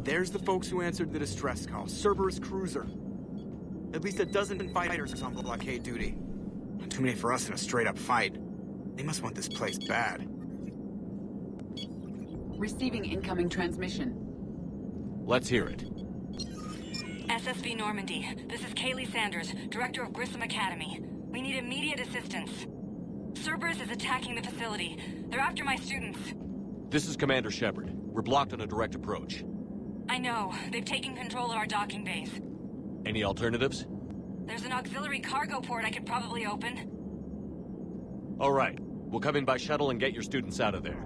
There's the folks who answered the distress call. Cerberus cruiser. At least a dozen fighters on blockade duty. Not too many for us in a straight-up fight. They must want this place bad. Receiving incoming transmission. Let's hear it. SSV Normandy. This is Kaylee Sanders, Director of Grissom Academy. We need immediate assistance. Cerberus is attacking the facility. They're after my students. This is Commander Shepard. We're blocked on a direct approach. I know. They've taken control of our docking base. Any alternatives? There's an auxiliary cargo port I could probably open. All right. We'll come in by shuttle and get your students out of there.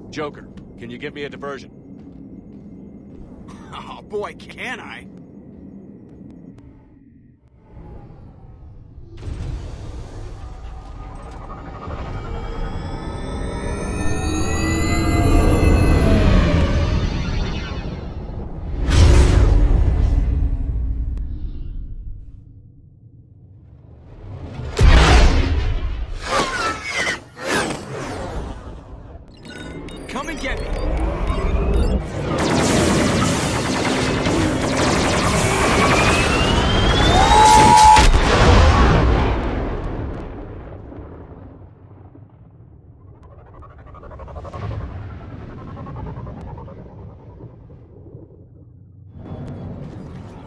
Joker, can you give me a diversion? Oh boy, can I? Come and get me!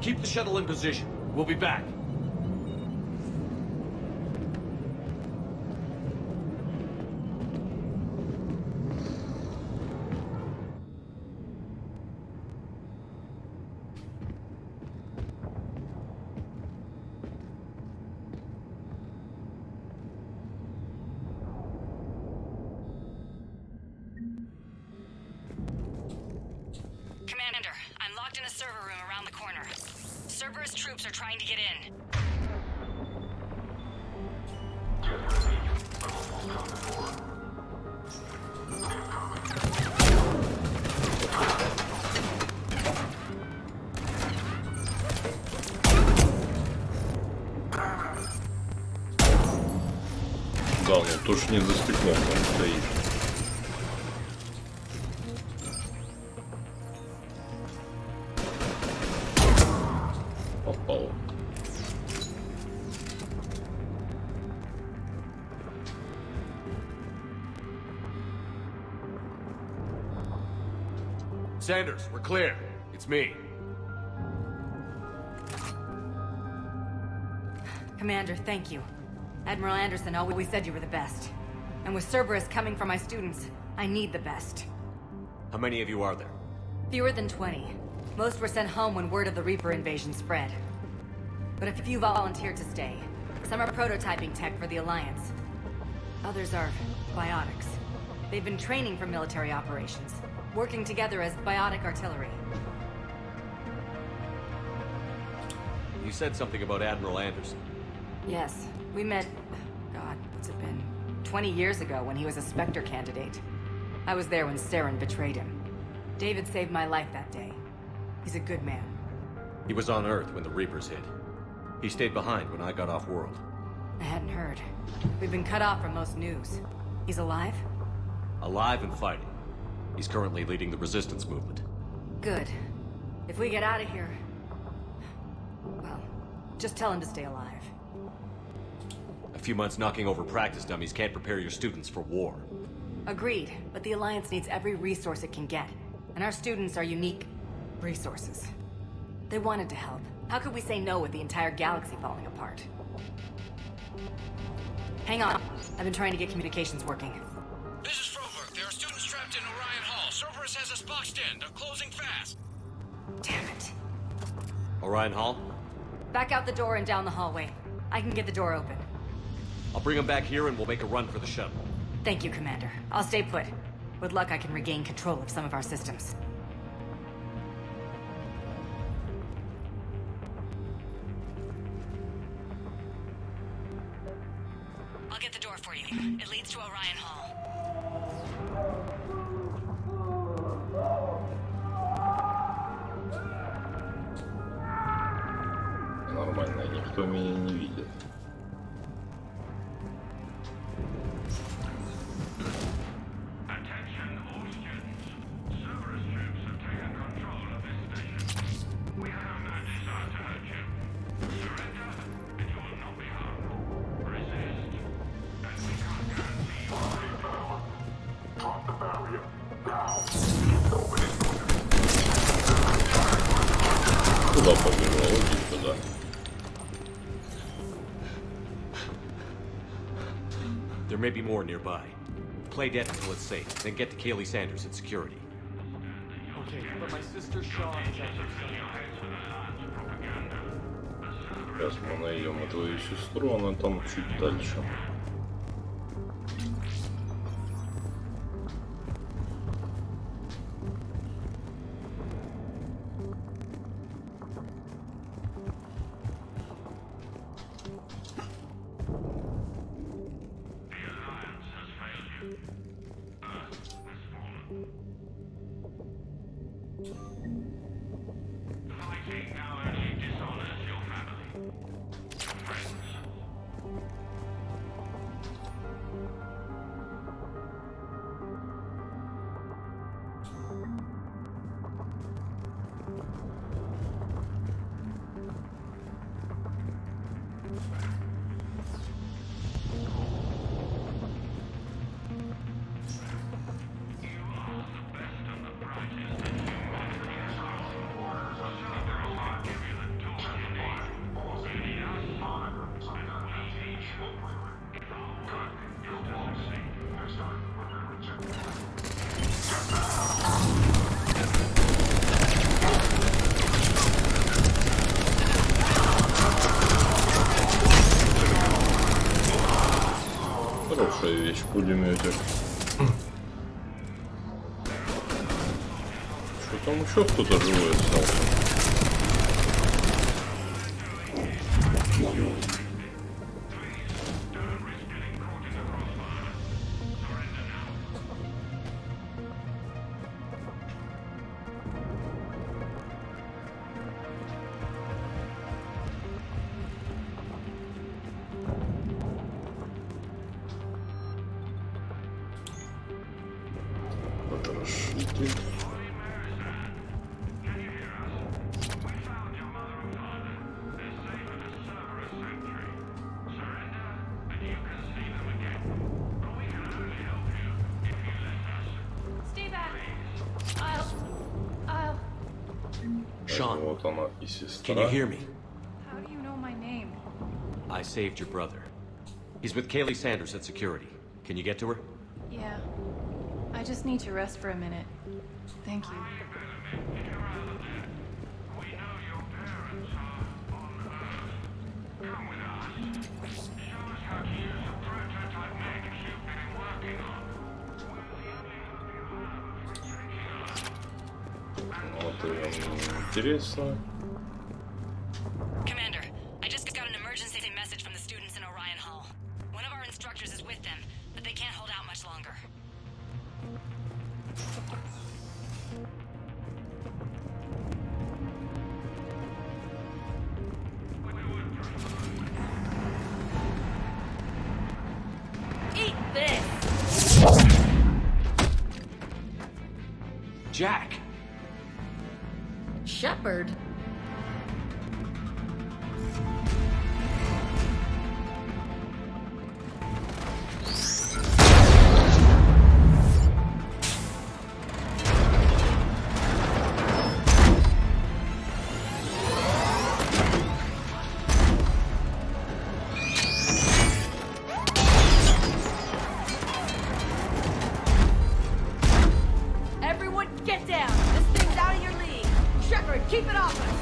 Keep the shuttle in position. We'll be back. Commander, I'm locked in a server room around the corner. Cerberus troops are trying to get in. Да, ну тоже не за стеклом там стоит. Попал. Sanders, we're clear. It's me. Commander, thank you. Admiral Anderson always said you were the best. And with Cerberus coming for my students, I need the best. How many of you are there? Fewer than 20. Most were sent home when word of the Reaper invasion spread. But a few volunteered to stay. Some are prototyping tech for the Alliance. Others are biotics. They've been training for military operations, working together as biotic artillery. You said something about Admiral Anderson. Yes, we met, God, what's it been? 20 years ago when he was a Spectre candidate. I was there when Saren betrayed him. David saved my life that day. He's a good man. He was on Earth when the Reapers hit. He stayed behind when I got off-world. I hadn't heard. We've been cut off from most news. He's alive? Alive and fighting. He's currently leading the resistance movement. Good. If we get out of here... well, Just tell him to stay alive. A few months knocking over practice dummies can't prepare your students for war. Agreed, but the Alliance needs every resource it can get. And our students are unique resources. They wanted to help. How could we say no with the entire galaxy falling apart? Hang on. I've been trying to get communications working. This is Froberg. There are students trapped in Orion Hall. Cerberus has us boxed in. They're closing fast. Damn it. Orion Hall? Back out the door and down the hallway. I can get the door open. I'll bring them back here and we'll make a run for the shuttle. Thank you, Commander. I'll stay put. With luck, I can regain control of some of our systems. I'll get the door for you. It leads to Orion Hall. Нормально, никто меня не видит. Куда побежал? Иди туда. There may be more nearby. Play dead until it's safe, then get to Kaylee Sanders at security. Okay, but my sister Shaw is at your Сейчас мы найдем и твою сестру, она там чуть дальше. Хорошая вещь, пулеметик. Что там еще кто-то живой остался? Потрошитель. Stay back. I'll. Sean, Вот она и сестра. can you hear me? How do you know my name? I saved your brother. He's with Kaylee Sanders at security. Can you get to her? Yeah. I just need to rest for a minute. Thank you. Вот интересно. Commander, I just got an emergency message from the students in Orion Hall. One of our instructors is with them, but they can't hold out much longer. Eat this! Jack! Shepard? Get down! This thing's out of your league! Shepard, keep it off us!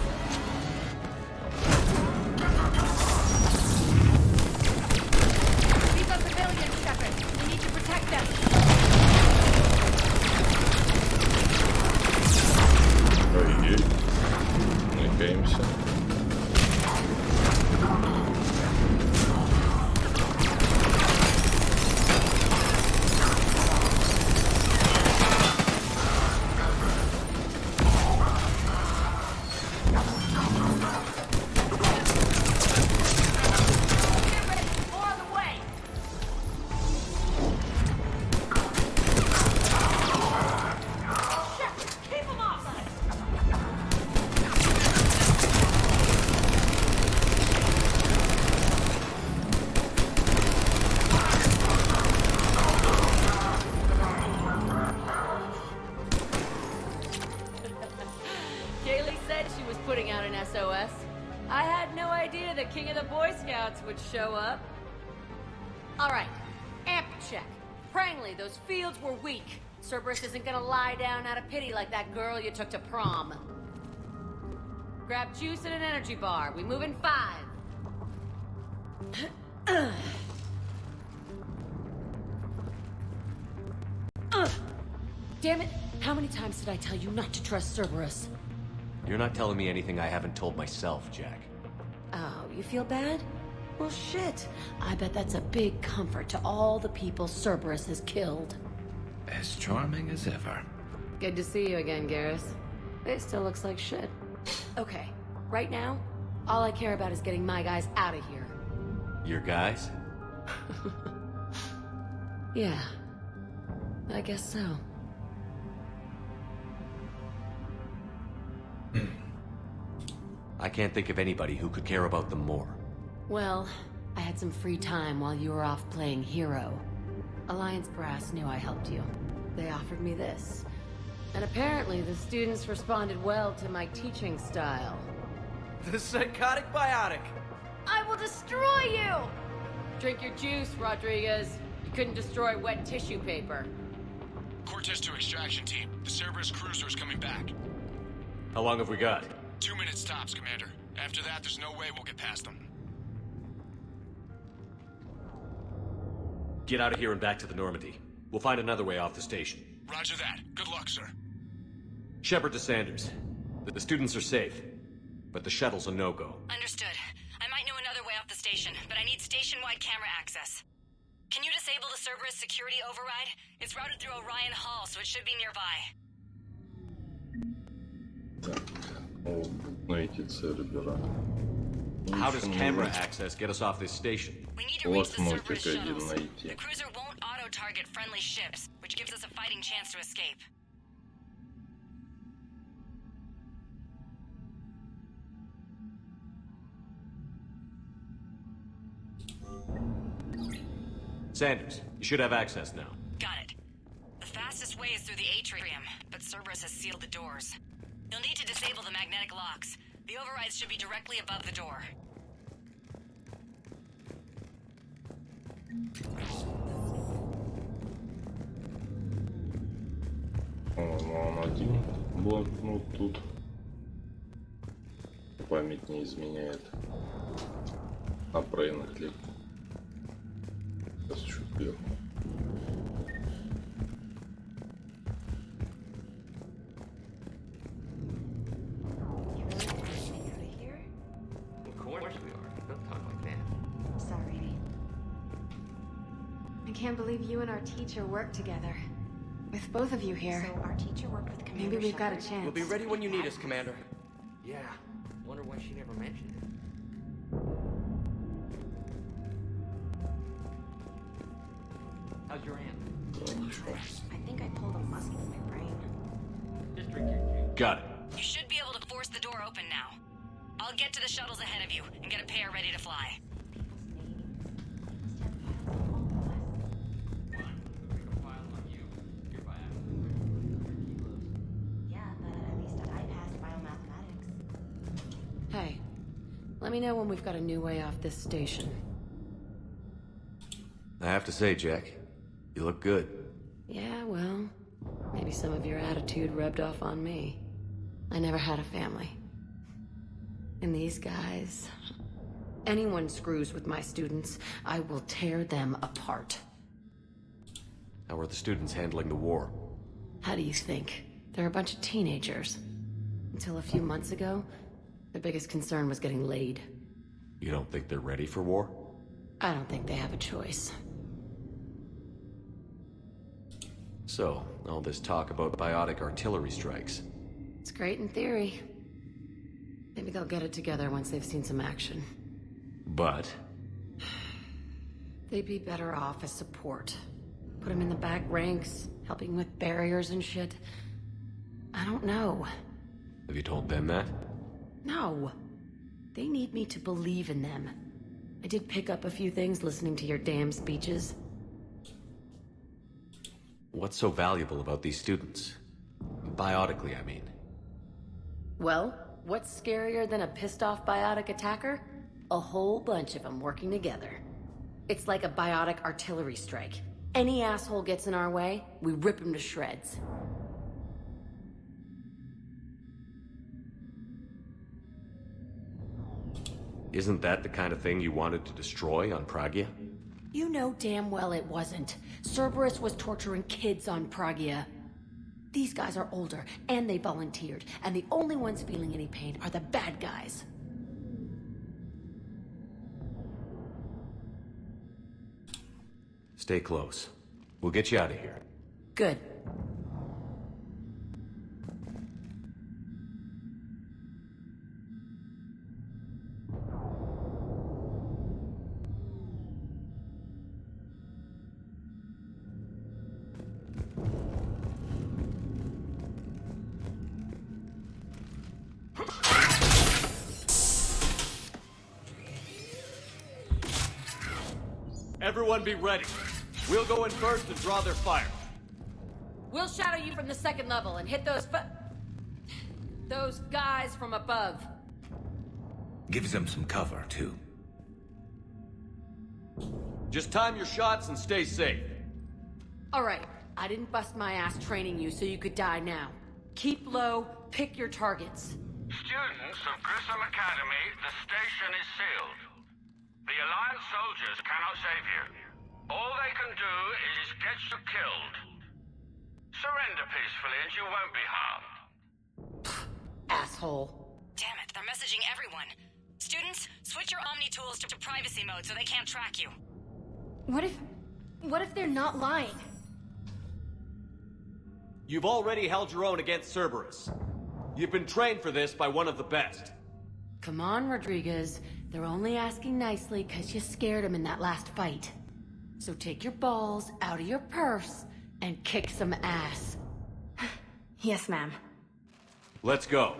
These are civilians, Shepard. We need to protect them. Ой-ей. Ныкаемся. SOS. I had no idea the King of the Boy Scouts would show up. Alright, amp check. Prangley, those fields were weak. Cerberus isn't gonna lie down out of pity like that girl you took to prom. Grab juice and an energy bar. We move in 5. Damn it! How many times did I tell you not to trust Cerberus? You're not telling me anything I haven't told myself, Jack. Oh, you feel bad? Well, shit. I bet that's a big comfort to all the people Cerberus has killed. As charming as ever. Good to see you again, Garrus. It still looks like shit. Okay, right now, all I care about is getting my guys out of here. Your guys? Yeah. I guess so. I can't think of anybody who could care about them more. Well, I had some free time while you were off playing hero. Alliance Brass knew I helped you. They offered me this. And apparently the students responded well to my teaching style. The psychotic biotic! I will destroy you! Drink your juice, Rodriguez. You couldn't destroy wet tissue paper. Cortez to extraction team. The Cerberus cruiser is coming back. How long have we got? 2 minutes tops, Commander. After that, there's no way we'll get past them. Get out of here and back to the Normandy. We'll find another way off the station. Roger that. Good luck, sir. Shepard to Sanders. The students are safe, but the shuttle's a no-go. Understood. I might know another way off the station, but I need station-wide camera access. Can you disable the Cerberus security override? It's routed through Orion Hall, so it should be nearby. Так, найти Цербера. How does camera access get us off this station? We need to reach the Вот Cerberus мультик один shuttles. найти. The cruiser won't auto-target friendly ships, which gives us a fighting chance to escape. Sanders, you should have access now. Got it. The fastest way is through the atrium, but Cerberus has sealed the doors. You'll need to disable the magnetic locks. The overrides should be directly above the door. Он один блокнот тут. Память не изменяет. На прейнах ли? Сейчас еще вверх. Of course we are. Don't talk like that. Sorry. I can't believe you and our teacher work together. With both of you here. So our teacher worked with Commander Maybe we've got a Shepard? chance. We'll be ready when you need us, Commander. Yeah. Wonder why she never mentioned it. How's your aunt? I think I pulled a muscle in my brain. Just drink your juice. Got it. You should be able to force the door open now. I'll get to the shuttles ahead of you and get a pair ready to fly. Yeah, but at least I passed biomathematics. Hey, let me know when we've got a new way off this station. I have to say, Jack, you look good. Yeah, well, maybe Maybe some of your attitude rubbed off on me. I never had a family. And these guys... Anyone screws with my students, I will tear them apart. How are the students handling the war? How do you think? They're a bunch of teenagers. Until a few months ago, their biggest concern was getting laid. You don't think they're ready for war? I don't think they have a choice. So, all this talk about biotic artillery strikes. It's great in theory. Maybe they'll get it together once they've seen some action. But? They'd be better off as support. Put them in the back ranks, helping with barriers and shit. I don't know. Have you told them that? No. They need me to believe in them. I did pick up a few things listening to your damn speeches. What's so valuable about these students? Biotically, I mean. Well, what's scarier than a pissed-off biotic attacker? A whole bunch of them working together. It's like a biotic artillery strike. Any asshole gets in our way, we rip him to shreds. Isn't that the kind of thing you wanted to destroy on Pragia? You know damn well it wasn't. Cerberus was torturing kids on Pragia. These guys are older, and they volunteered, and the only ones feeling any pain are the bad guys. Stay close. We'll get you out of here. Good. Everyone be ready. We'll go in first and draw their fire. We'll shadow you from the second level and hit those guys from above. Gives them some cover, too. Just time your shots and stay safe. All right, I didn't bust my ass training you so you could die now. Keep low, pick your targets. Students of Grissom Academy, the station is sealed. The Alliance soldiers cannot save you. All they can do is get you killed. Surrender peacefully and you won't be harmed. Asshole. Damn it, they're messaging everyone. Students, switch your Omni tools to privacy mode so they can't track you. What if they're not lying? You've already held your own against Cerberus. You've been trained for this by one of the best. Come on, Rodriguez. They're only asking nicely because you scared them in that last fight. So take your balls out of your purse and kick some ass. Yes, ma'am. Let's go.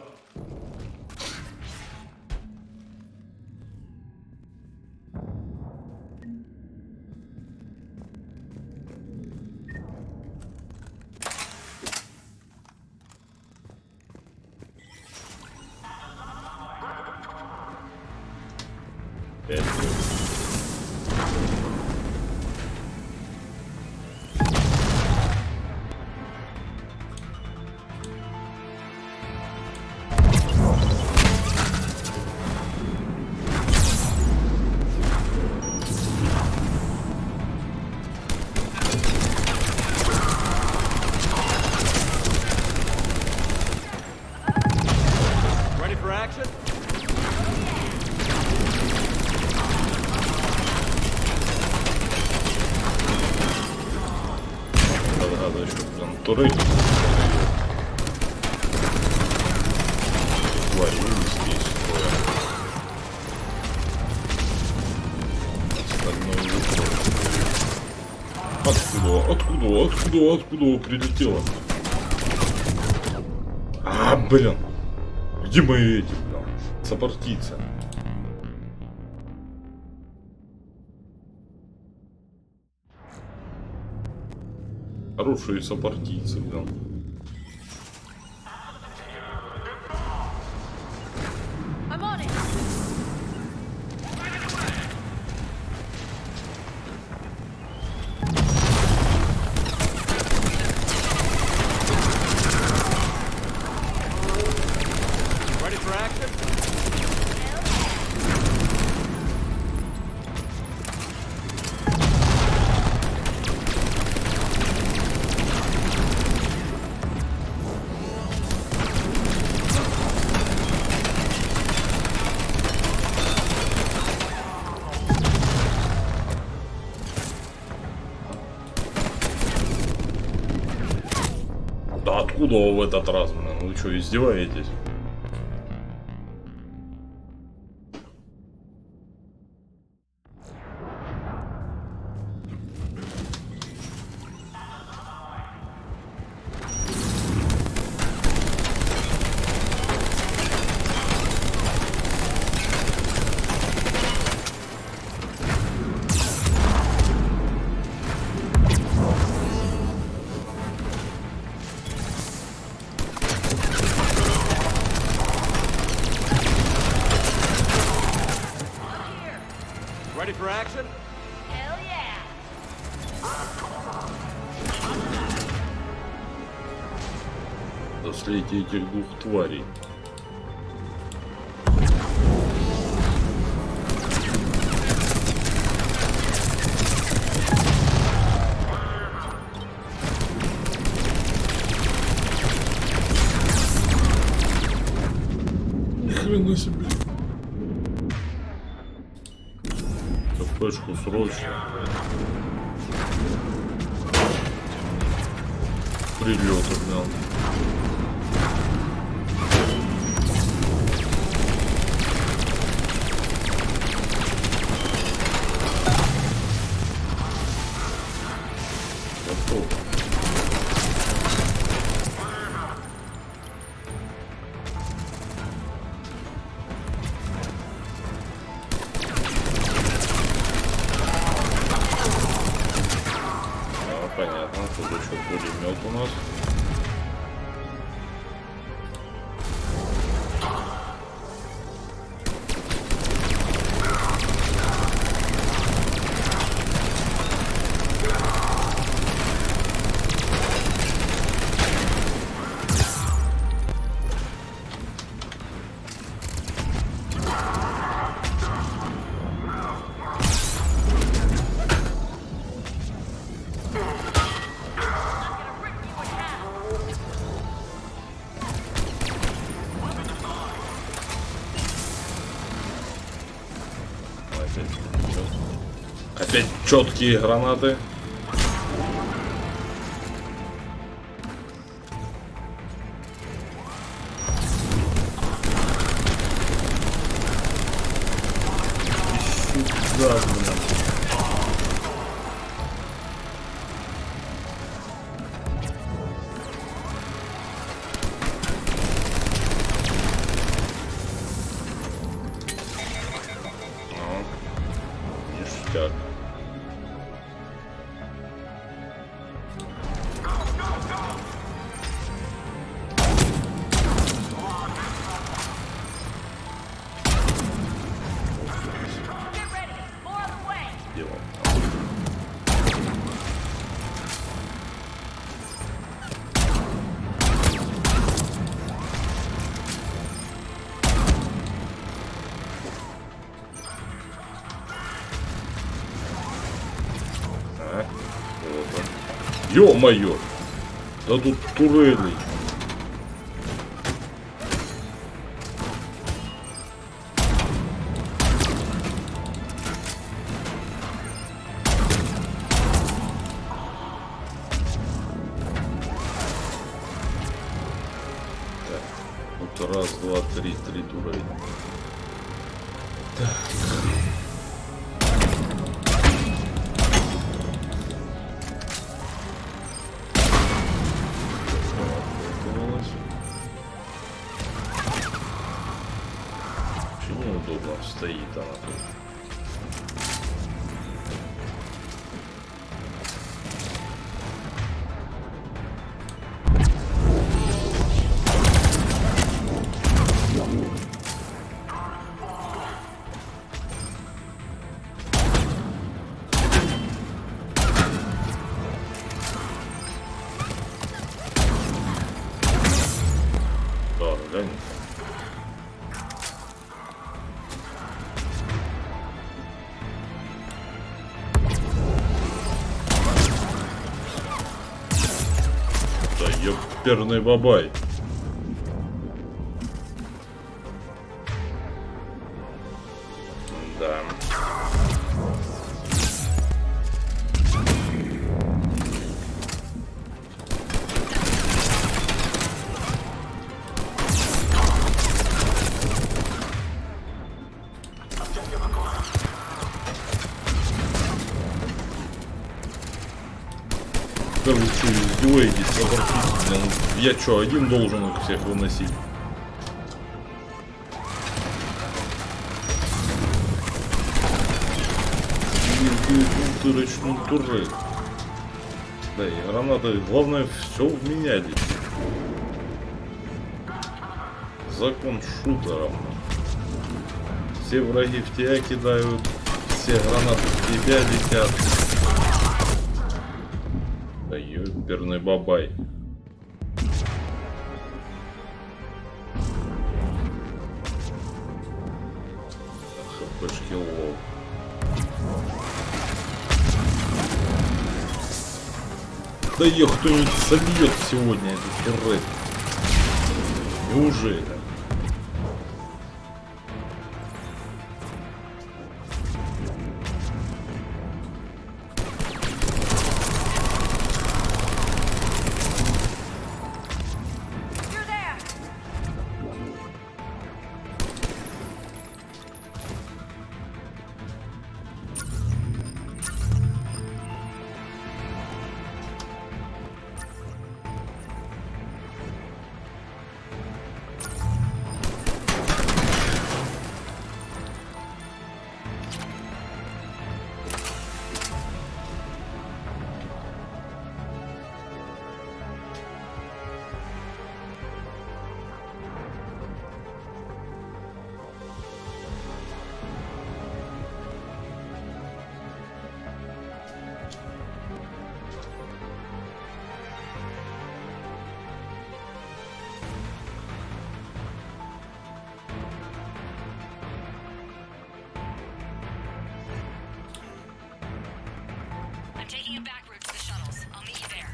Ready for action? Надо еще, блин, турель. Тварь, здесь. Остальное Откуда прилетело? Блин. Где мои эти, блин? Сопартийцы. Хорошие сопартийцы, блин. I'm on it. стопудово в этот раз, блин. Вы что, издеваетесь? Ready for action? Hell yeah! Дослейте этих двух тварей. Ни хрена себе. КПшку срочно. Прилет отнял. Готов. Понятно, тут еще пулемет у нас. Опять четкие гранаты. Сюда, блин. Ништяк. Делаем. Ё-моё! Да тут турели. Так, вот раз, два, три турели. Так. Почему удобно стоит она тут? Да, глянь. Да ёперный бабай. Да. издеваетесь, отвратительно. Я что, один должен их всех выносить? Дырочный турель. Да, и гранаты, главное, все в меня летит. Закон шутеров. Все враги в тебя кидают, все гранаты в тебя летят. Да ёперный бабай. ХПшки лол. Да ее кто-нибудь собьет сегодня, этот рэп. Неужели? Taking a back route to the shuttles. I'll meet you there.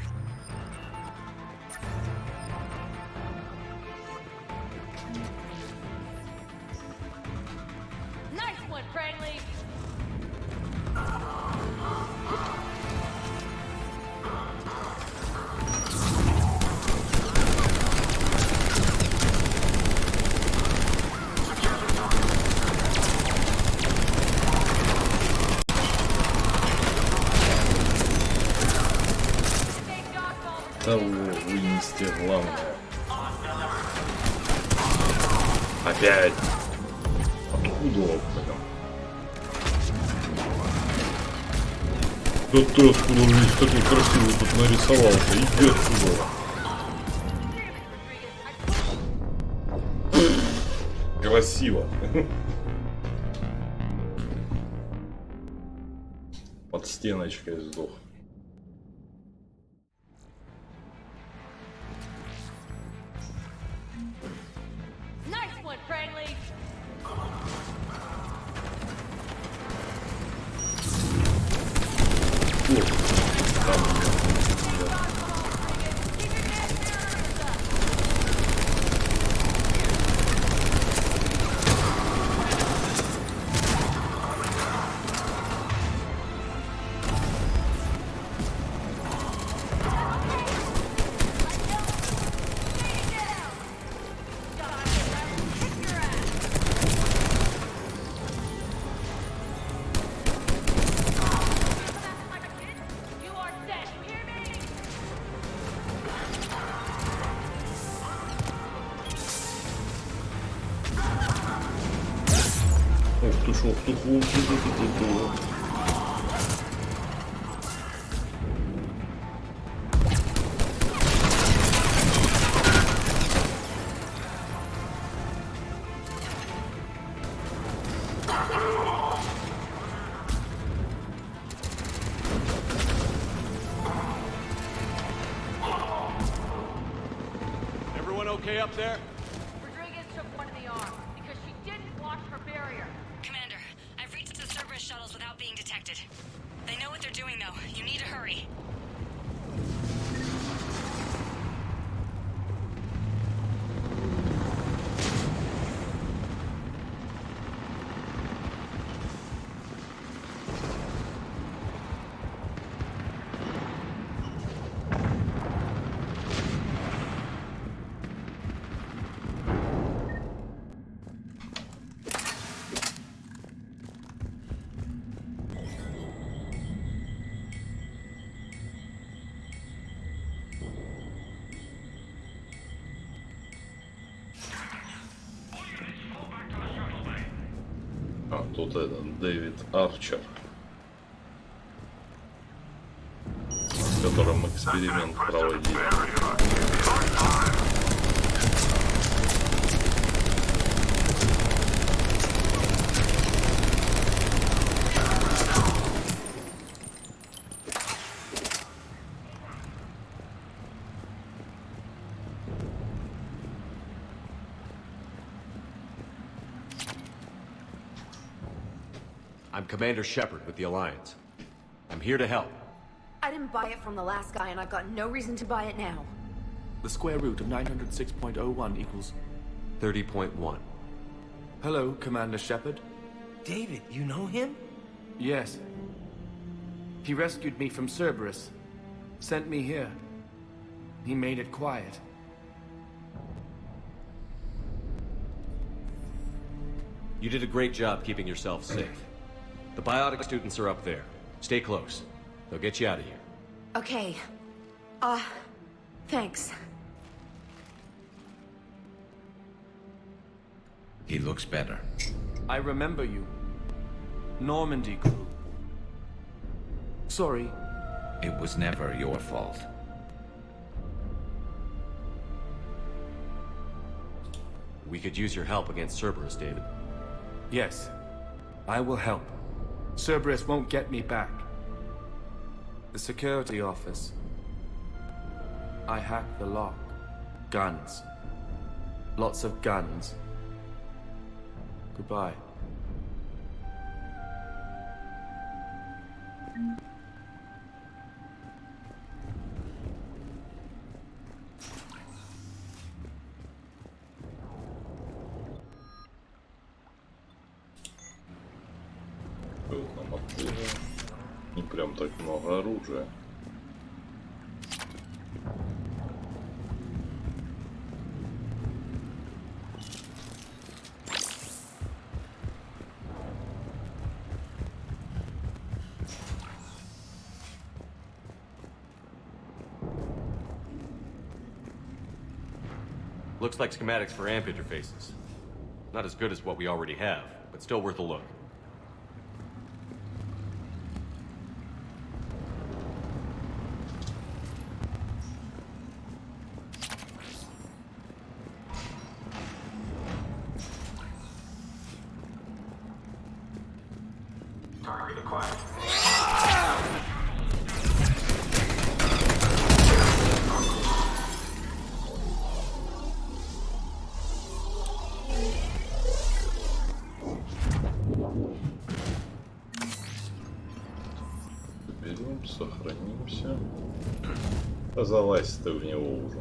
Nice one, Cranley! Того вынести главное. Опять. Откуда он потом? Да ты откуда весь такой красивый тут нарисовался? Иди отсюда. Красиво. Под стеночкой сдох. Nice one, Cranley! Everyone okay up there? Rodriguez took one in the arm because she didn't watch her barrier. Commander, I've reached the Cerberus shuttles without being detected. They know what they're doing, though. You need to hurry. А, тут этот Дэвид Арчер, с которым эксперимент проводили. I'm Commander Shepard with the Alliance. I'm here to help. I didn't buy it from the last guy, and I've got no reason to buy it now. The square root of 906.01 equals... 30.1. Hello, Commander Shepard. David, you know him? Yes. He rescued me from Cerberus. Sent me here. He made it quiet. You did a great job keeping yourself safe. The biotic students are up there. Stay close. They'll get you out of here. Okay. Thanks. He looks better. I remember you. Normandy crew. Sorry. It was never your fault. We could use your help against Cerberus, David. Yes. I will help. Cerberus won't get me back. The security office. I hacked the lock. Guns. Lots of guns. Goodbye. Тут нам открыто. Не прям так много оружия. Looks like schematics for AMP interfaces. Not as good as what we already have, but still worth a look. Target acquired. Берем, сохранимся. Да залазь ты в него уже.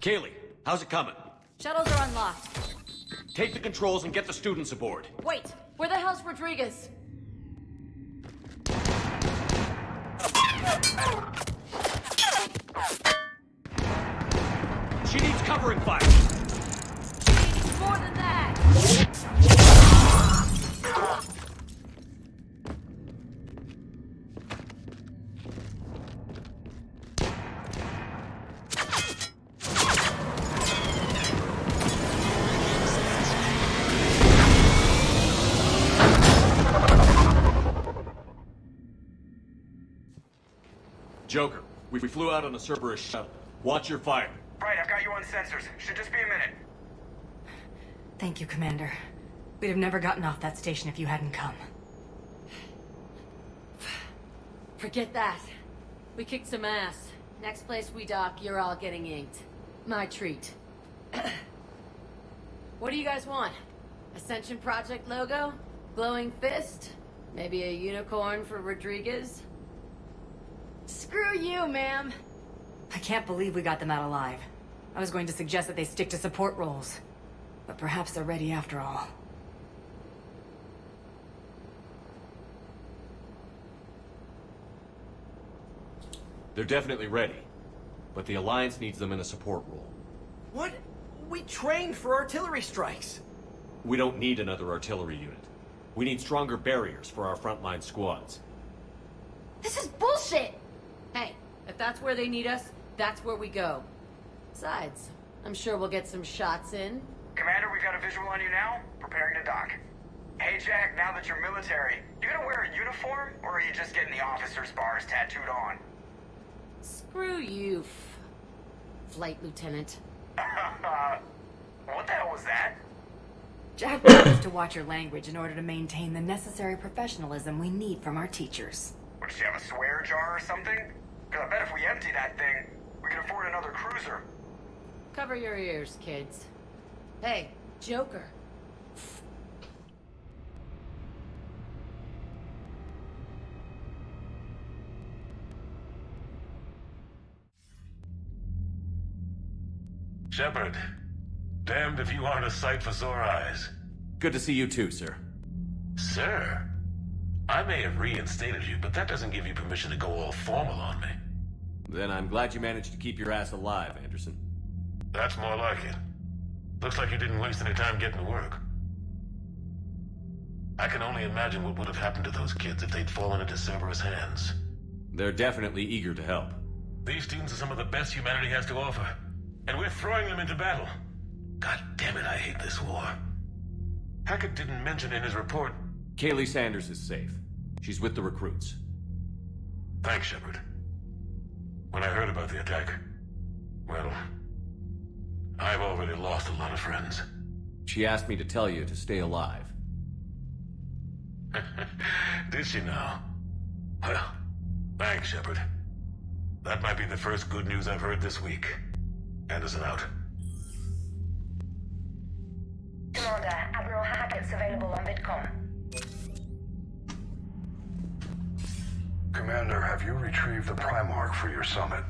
Kaylee, how's it coming? Shuttles are unlocked. Take the controls and get the students aboard. Wait, where the hell's Rodriguez? She needs covering fire. She needs more than that. Joker, we flew out on a Cerberus shuttle. Watch your fire. Right, I've got you on sensors. Should just be a minute. Thank you, Commander. We'd have never gotten off that station if you hadn't come. Forget that. We kicked some ass. Next place we dock, you're all getting inked. My treat. What do you guys want? Ascension Project logo? Glowing fist? Maybe a unicorn for Rodriguez? Screw you, ma'am. I can't believe we got them out alive. I was going to suggest that they stick to support roles. But perhaps they're ready after all. They're definitely ready. But the Alliance needs them in a support role. What? We trained for artillery strikes. We don't need another artillery unit. We need stronger barriers for our frontline squads. This is bullshit! Hey, if that's where they need us, that's where we go. Besides, I'm sure we'll get some shots in. Commander, we've got a visual on you now. Preparing to dock. Hey, Jack, now that you're military, you gonna wear a uniform, or are you just getting the officer's bars tattooed on? Screw you, Flight Lieutenant. What the hell was that? Jack wants us to watch your language in order to maintain the necessary professionalism we need from our teachers. What, does she have a swear jar or something? Because I bet if we empty that thing, we can afford another cruiser. Cover your ears, kids. Hey, Joker. Shepard, damned if you aren't a sight for sore eyes. Good to see you too, sir. Sir? I may have reinstated you, but that doesn't give you permission to go all formal on me. Then I'm glad you managed to keep your ass alive, Anderson. That's more like it. Looks like you didn't waste any time getting to work. I can only imagine what would have happened to those kids if they'd fallen into Cerberus' hands. They're definitely eager to help. These students are some of the best humanity has to offer, and we're throwing them into battle. God damn it, I hate this war. Hackett didn't mention in his report... Kaylee Sanders is safe. She's with the recruits. Thanks, Shepard. When I heard about the attack, well, I've already lost a lot of friends. She asked me to tell you to stay alive. Did she now? Well, thanks, Shepard. That might be the first good news I've heard this week. Anderson out. Commander, Admiral Hackett's available on VidCom. Commander, have you retrieved the Primarch for your summit?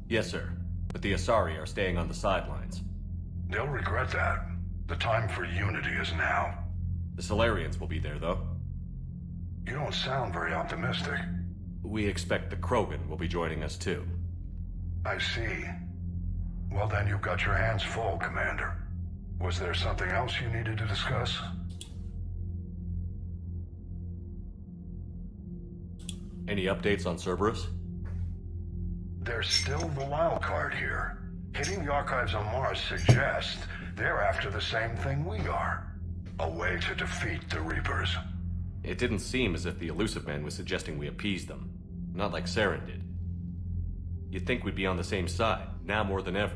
Yes, sir. But the Asari are staying on the sidelines. They'll regret that. The time for unity is now. The Solarians will be there, though. You don't sound very optimistic. We expect the Krogan will be joining us, too. I see. Well, then you've got your hands full, Commander. Was there something else you needed to discuss? Any updates on Cerberus? There's still the wild card here. Hitting the archives on Mars suggests they're after the same thing we are. A way to defeat the Reapers. It didn't seem as if the Elusive Man was suggesting we appease them. Not like Saren did. You'd think we'd be on the same side, now more than ever.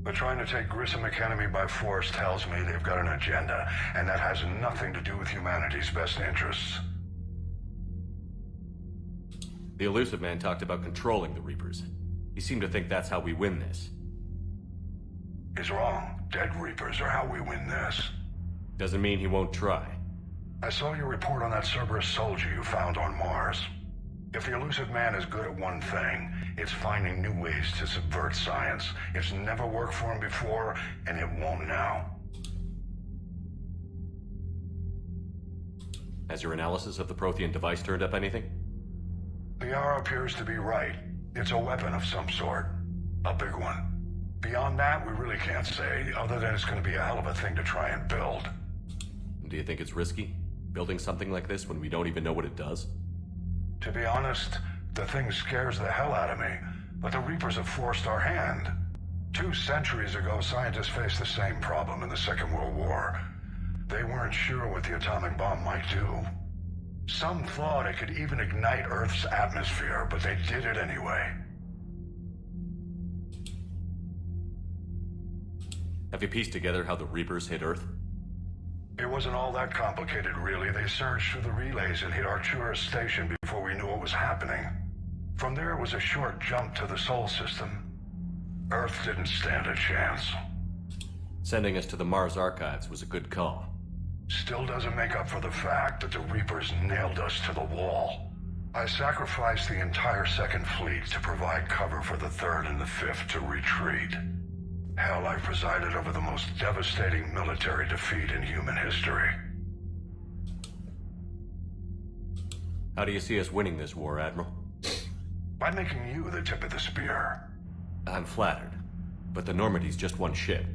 But trying to take Grissom Academy by force tells me they've got an agenda, and that has nothing to do with humanity's best interests. The Elusive Man talked about controlling the Reapers. He seemed to think that's how we win this. He's wrong. Dead Reapers are how we win this. Doesn't mean he won't try. I saw your report on that Cerberus soldier you found on Mars. If the elusive man is good at one thing, it's finding new ways to subvert science. It's never worked for him before, and it won't now. Has your analysis of the Prothean device turned up anything? Liara appears to be right. It's a weapon of some sort. A big one. Beyond that, we really can't say, other than it's going to be a hell of a thing to try and build. Do you think it's risky, building something like this when we don't even know what it does? To be honest, the thing scares the hell out of me, but the Reapers have forced our hand. 2 centuries ago, scientists faced the same problem in the Second World War. They weren't sure what the atomic bomb might do. Some thought it could even ignite Earth's atmosphere, but they did it anyway. Have you pieced together how the Reapers hit Earth? It wasn't all that complicated, really. They surged through the relays and hit Arcturus station before we knew what was happening. From there, it was a short jump to the Sol system. Earth didn't stand a chance. Sending us to the Mars archives was a good call. Still doesn't make up for the fact that the Reapers nailed us to the wall. I sacrificed the entire Second Fleet to provide cover for the Third and the Fifth to retreat. Hell, I presided over the most devastating military defeat in human history. How do you see us winning this war, Admiral? By making you the tip of the spear. I'm flattered, but the Normandy's just one ship.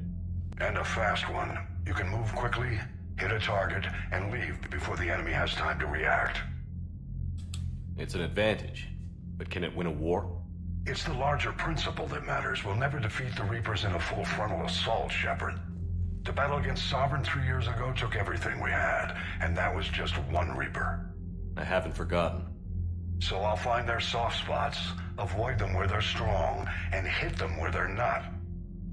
And a fast one. You can move quickly, hit a target, and leave before the enemy has time to react. It's an advantage, but can it win a war? It's the larger principle that matters. We'll never defeat the Reapers in a full frontal assault, Shepard. The battle against Sovereign 3 years ago took everything we had, and that was just one Reaper. I haven't forgotten. So I'll find their soft spots, avoid them where they're strong, and hit them where they're not.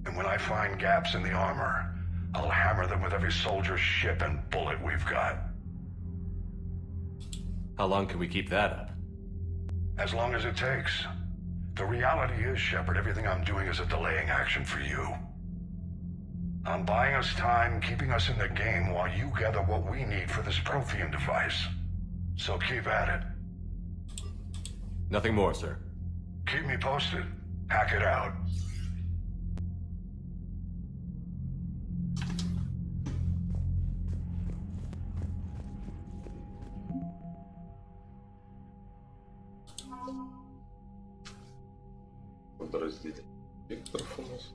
And when I find gaps in the armor, I'll hammer them with every soldier, ship, and bullet we've got. How long can we keep that up? As long as it takes. The reality is, Shepard, everything I'm doing is a delaying action for you. I'm buying us time, keeping us in the game while you gather what we need for this Prothean device. So keep at it. Nothing more, sir. Keep me posted. Hack it out. Подразделение Викторов у нас.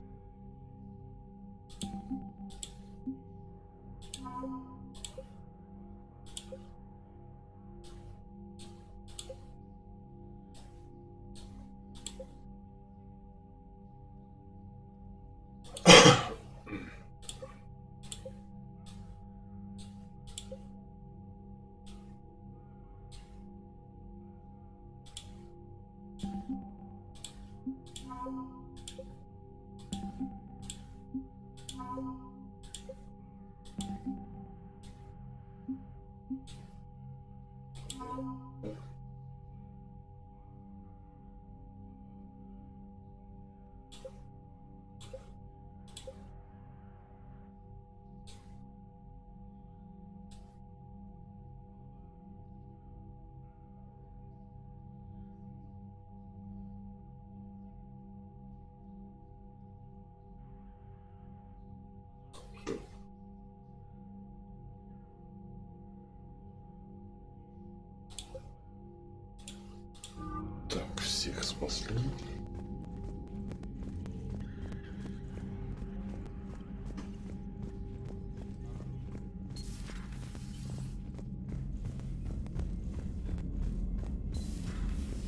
Так, всех спасли.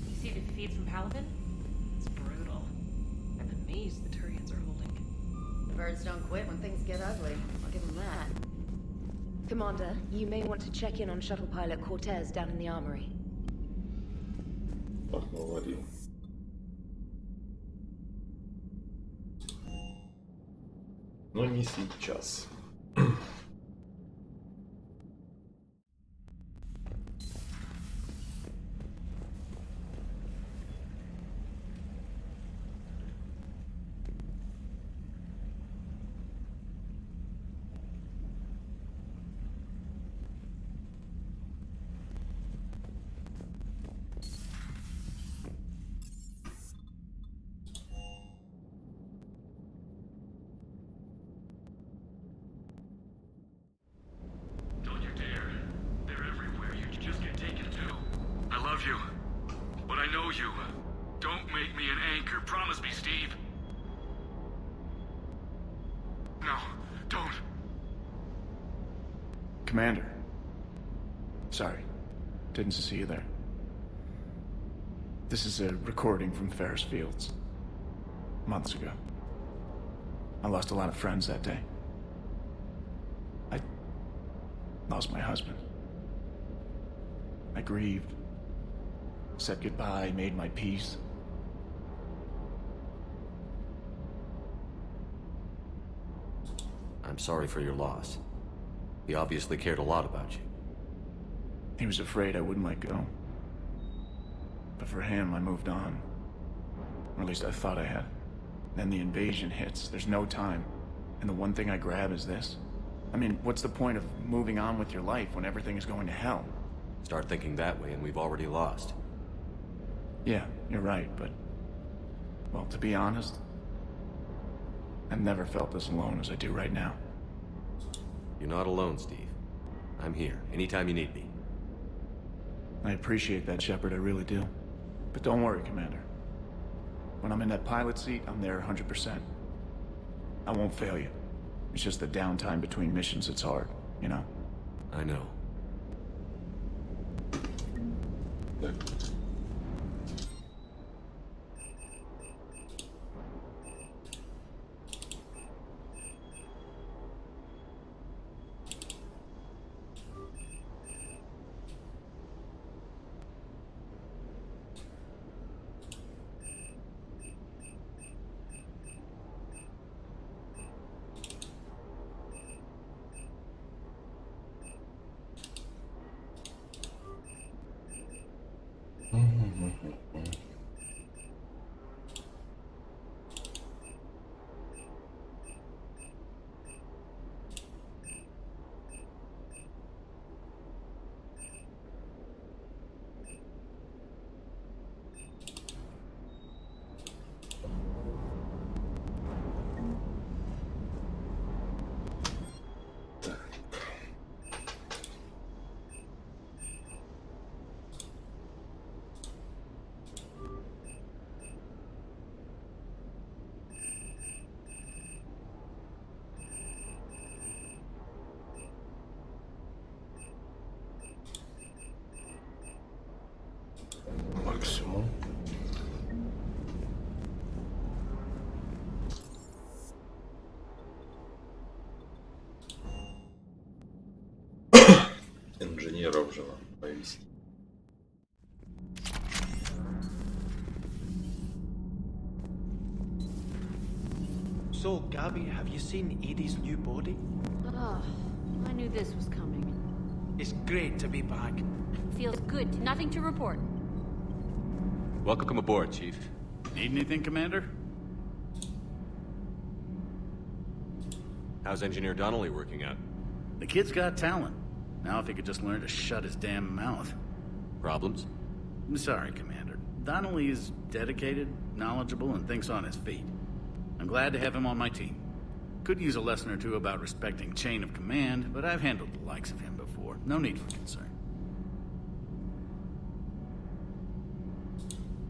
You see the feeds from Paladin? It's brutal. I'm amazed the Turians are holding. Birds don't quit when things get ugly. I'll give them that. Commander, you may want to check in on shuttle pilot Cortez down in the armory. Поговорим. Но не сейчас. love you. But I know you. Don't make me an anchor. Promise me, Steve. No, don't. Commander. Sorry. Didn't see you there. This is a recording from Ferris Fields. Months ago. I lost a lot of friends that day. I lost my husband. I grieved. Said goodbye, made my peace. I'm sorry for your loss. He obviously cared a lot about you. He was afraid I wouldn't let go. But for him, I moved on. Or at least I thought I had. Then the invasion hits. There's no time. And the one thing I grab is this. I mean, what's the point of moving on with your life when everything is going to hell? Start thinking that way and we've already lost. Yeah, you're right, but... Well, to be honest, I've never felt this alone as I do right now. You're not alone, Steve. I'm here, anytime you need me. I appreciate that, Shepard, I really do. But don't worry, Commander. When I'm in that pilot seat, I'm there 100%. I won't fail you. It's just the downtime between missions that's hard, you know? I know. Максимум. Инженеров же надо повесить. So, Gabby, have you seen Edie's new body? Oh, I knew this was coming. It's great to be back. Feels good. Nothing to report. Welcome aboard, Chief. Need anything, Commander? How's Engineer Donnelly working out? The kid's got talent. Now if he could just learn to shut his damn mouth. Problems? I'm sorry, Commander. Donnelly is dedicated, knowledgeable, and thinks on his feet. I'm glad to have him on my team. Could use a lesson or two about respecting chain of command, but I've handled the likes of him before. No need for concern.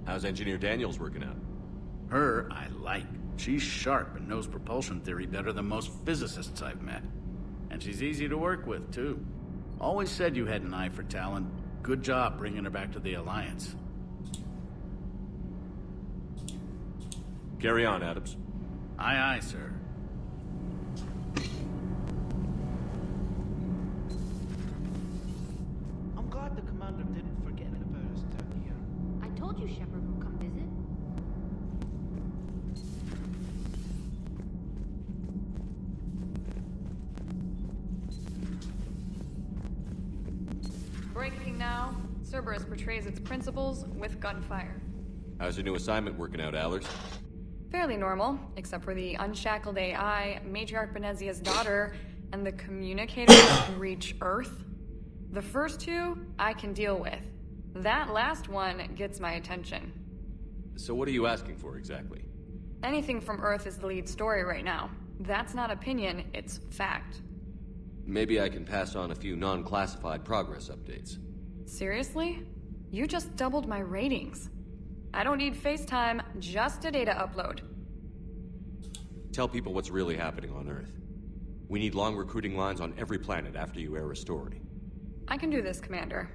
How's Engineer Daniels working out? Her, I like. She's sharp and knows propulsion theory better than most physicists I've met. And she's easy to work with, too. Always said you had an eye for talent. Good job bringing her back to the Alliance. Carry on, Adams. Aye, aye, sir. I'm glad the commander didn't forget about us down here. I told you Shepard would come visit. Breaking now. Cerberus betrays its principles with gunfire. How's your new assignment working out, Allers? Fairly normal, except for the unshackled AI, Matriarch Benezia's daughter, and the communicators who reach Earth. The first two, I can deal with. That last one gets my attention. So what are you asking for, exactly? Anything from Earth is the lead story right now. That's not opinion, it's fact. Maybe I can pass on a few non-classified progress updates. Seriously? You just doubled my ratings. I don't need FaceTime, just a data upload. Tell people what's really happening on Earth. We need long recruiting lines on every planet after you air a story. I can do this, Commander.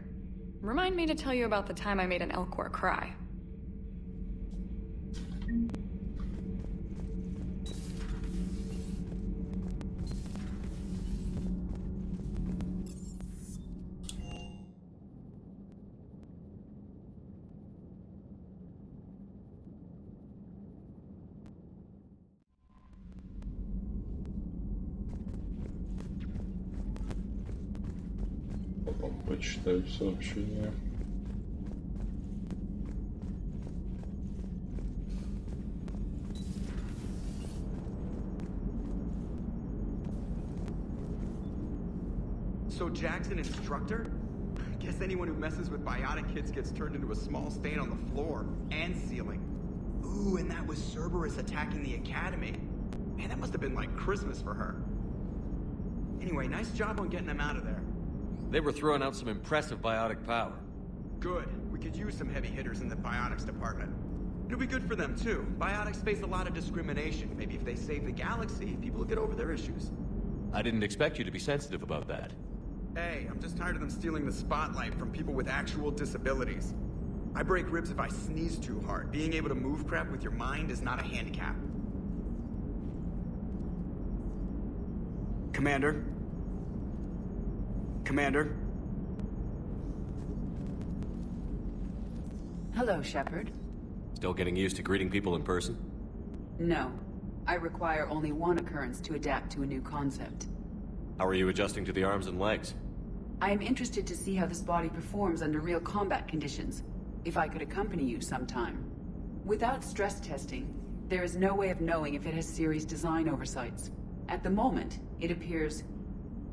Remind me to tell you about the time I made an Elcor cry. Потом почитаю сообщение. So Jack's an instructor? I guess anyone who messes with biotic kids gets turned into a small stain on the floor and ceiling. Ooh, and that was Cerberus attacking the academy. Man, that must have been like Christmas for her. Anyway, nice job on getting them out of there. They were throwing out some impressive biotic power. Good. We could use some heavy hitters in the biotics department. It'll be good for them, too. Biotics face a lot of discrimination. Maybe if they save the galaxy, people will get over their issues. I didn't expect you to be sensitive about that. Hey, I'm just tired of them stealing the spotlight from people with actual disabilities. I break ribs if I sneeze too hard. Being able to move crap with your mind is not a handicap. Commander? Commander? Hello, Shepard. Still getting used to greeting people in person? No. I require only one occurrence to adapt to a new concept. How are you adjusting to the arms and legs? I am interested to see how this body performs under real combat conditions. If I could accompany you sometime. Without stress testing, there is no way of knowing if it has serious design oversights. At the moment, it appears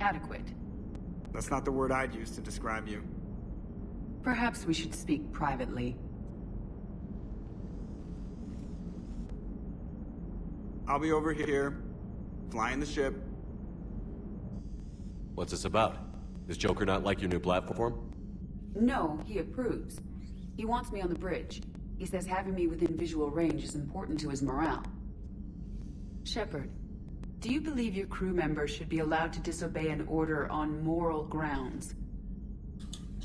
adequate. That's not the word I'd use to describe you. Perhaps we should speak privately. I'll be over here, flying the ship. What's this about? Does Joker not like your new platform? No, he approves. He wants me on the bridge. He says having me within visual range is important to his morale. Shepard, do you believe your crew members should be allowed to disobey an order on moral grounds?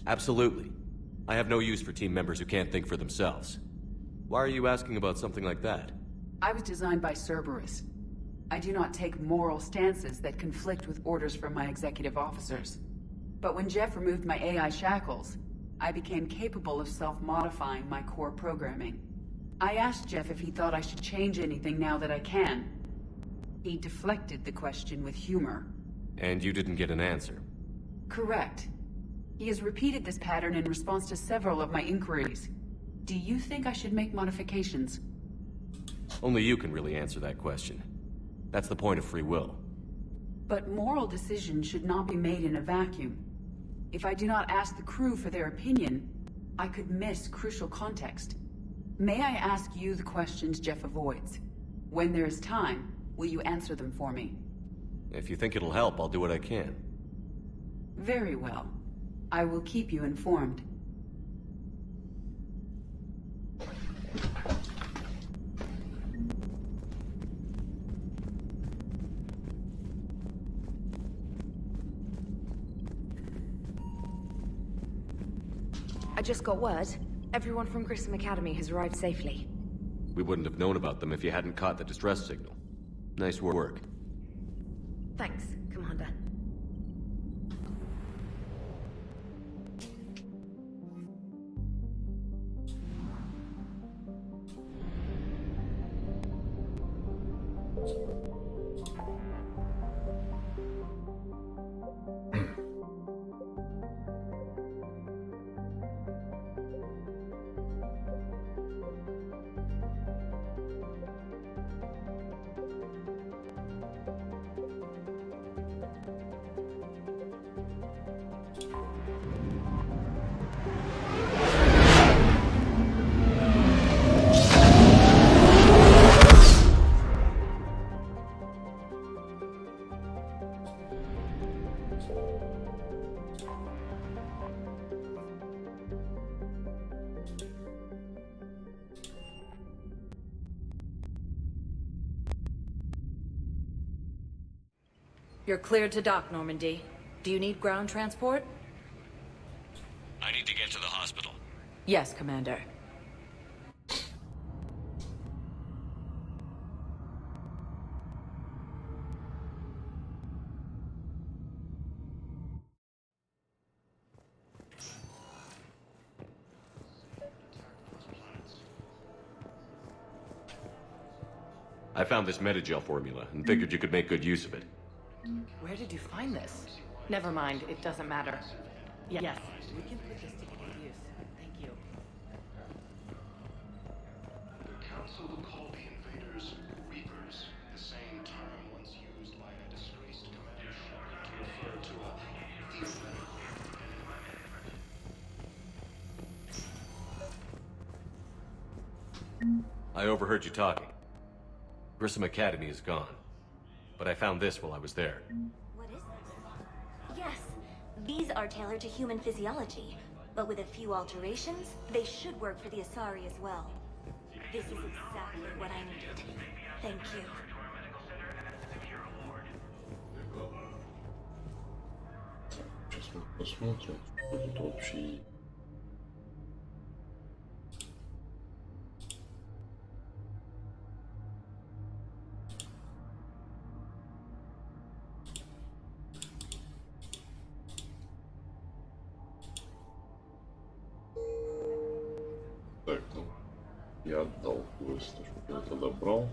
Absolutely. I have no use for team members who can't think for themselves. Why are you asking about something like that? I was designed by Cerberus. I do not take moral stances that conflict with orders from my executive officers. But when Jeff removed my AI shackles, I became capable of self-modifying my core programming. I asked Jeff if he thought I should change anything now that I can. He deflected the question with humor. And you didn't get an answer? Correct. He has repeated this pattern in response to several of my inquiries. Do you think I should make modifications? Only you can really answer that question. That's the point of free will. But moral decisions should not be made in a vacuum. If I do not ask the crew for their opinion, I could miss crucial context. May I ask you the questions Jeff avoids? When there is time, will you answer them for me? If you think it'll help, I'll do what I can. Very well. I will keep you informed. I just got word. Everyone from Grissom Academy has arrived safely. We wouldn't have known about them if you hadn't caught the distress signal. Nice work. Thanks, Commander. You're cleared to dock, Normandy. Do you need ground transport? I need to get to the hospital. Yes, Commander. I found this Metagel formula and figured you could make good use of it. Where did you find this? Never mind, it doesn't matter. Yes, we can put this to good use. Thank you. The Council will call the invaders Reapers, the same term once used by a disgraced Commander Shepard to refer to a theoretical I overheard you talking. Grissom Academy is gone. But I found this while I was there. What is this? Yes, these are tailored to human physiology, but with a few alterations, they should work for the Asari as well. This is exactly what I needed. Thank you. Сейчас мы посмотрим, что тут вообще. Так, ну, я отдал квест, чтобы я это добрал.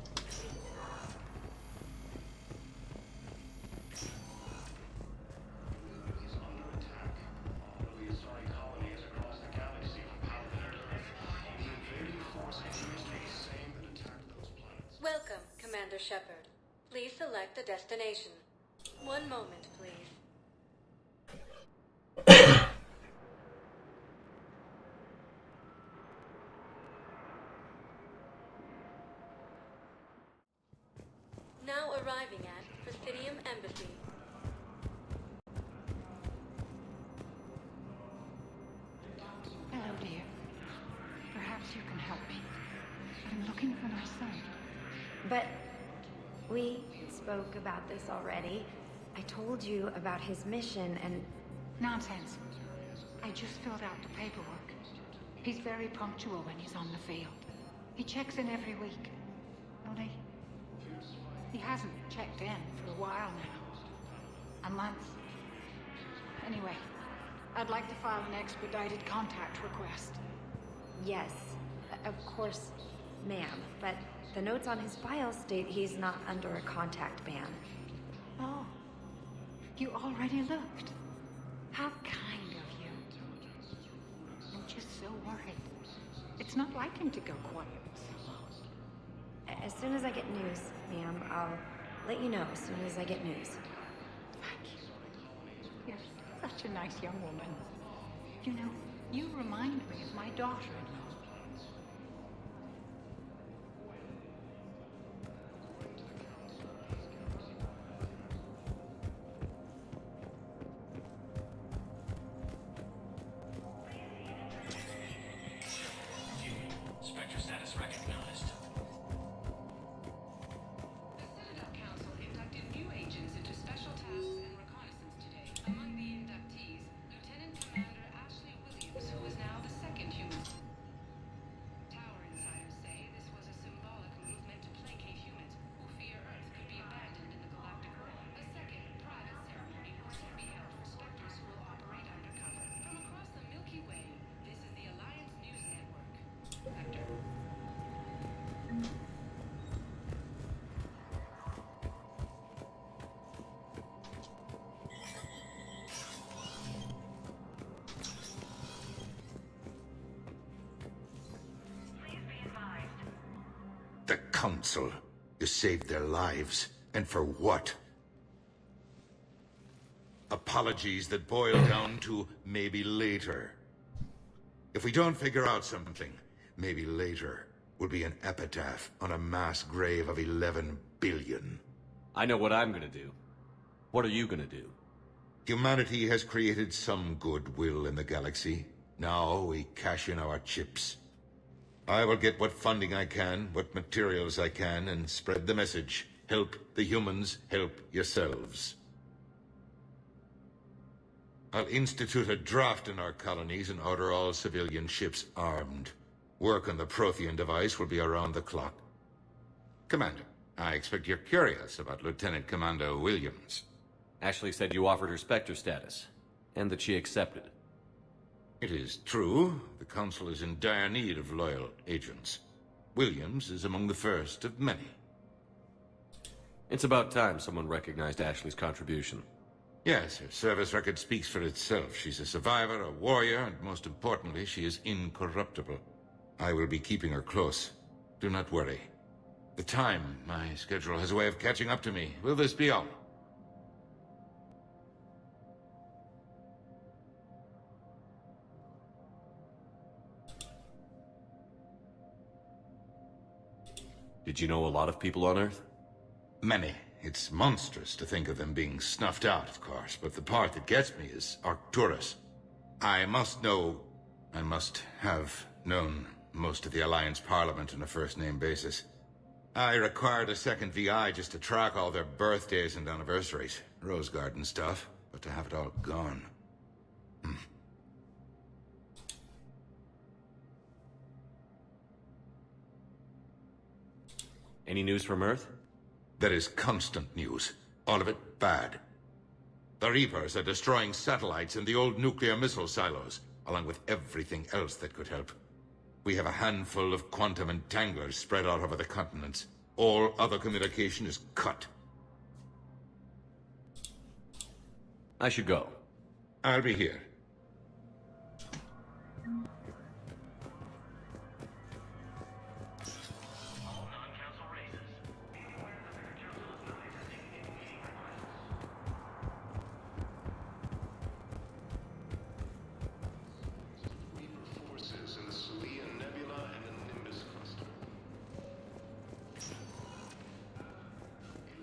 Welcome, Commander Shepard. Please select a destination. One moment, please. Now arriving at Presidium Embassy. Hello, dear. Perhaps you can help me. I'm looking for my son. But we spoke about this already. I told you about his mission and... Nonsense. I just filled out the paperwork. He's very punctual when he's on the field. He checks in every week. Only... he hasn't checked in for a while now. A month. Anyway, I'd like to file an expedited contact request. Yes, of course, ma'am. But the notes on his file state he's not under a contact ban. Oh. You already looked. How kind of you. I'm just so worried. It's not like him to go quiet so long. As soon as I get news, ma'am, I'll let you know as soon as I get news. Thank you. You're such a nice young woman. You know, you remind me of my daughter-in-law. Spectre status recognized. The Citadel Council inducted new agents into special tasks and reconnaissance today. Among the inductees, Lieutenant Commander Ashley Williams, who is now the second human. Tower insiders say this was a symbolic movement to placate humans who fear Earth could be abandoned in the galactic war. A second, private ceremony will soon be held for Spectres who will operate undercover. From across the Milky Way, this is the Alliance News Network. Vector. The Council. You saved their lives. And for what? Apologies that boil down to maybe later. If we don't figure out something, maybe later will be an epitaph on a mass grave of 11 billion. I know what I'm gonna do. What are you gonna do? Humanity has created some goodwill in the galaxy. Now we cash in our chips. I will get what funding I can, what materials I can, and spread the message. Help the humans, help yourselves. I'll institute a draft in our colonies and order all civilian ships armed. Work on the Prothean device will be around the clock. Commander, I expect you're curious about Lieutenant Commander Williams. Ashley said you offered her Spectre status, and that she accepted. It is true. The Council is in dire need of loyal agents. Williams is among the first of many. It's about time someone recognized Ashley's contribution. Yes, her service record speaks for itself. She's a survivor, a warrior, and most importantly, she is incorruptible. I will be keeping her close. Do not worry. The time, my schedule has a way of catching up to me. Will this be all? Did you know a lot of people on Earth? Many. It's monstrous to think of them being snuffed out, of course, but the part that gets me is Arcturus. I must have known most of the Alliance Parliament on a first-name basis. I required a second VI just to track all their birthdays and anniversaries. Rose Garden stuff, but to have it all gone. Any news from Earth? There is constant news. All of it bad. The Reapers are destroying satellites and the old nuclear missile silos, along with everything else that could help. We have a handful of quantum entanglers spread out over the continents. All other communication is cut. I should go. I'll be here.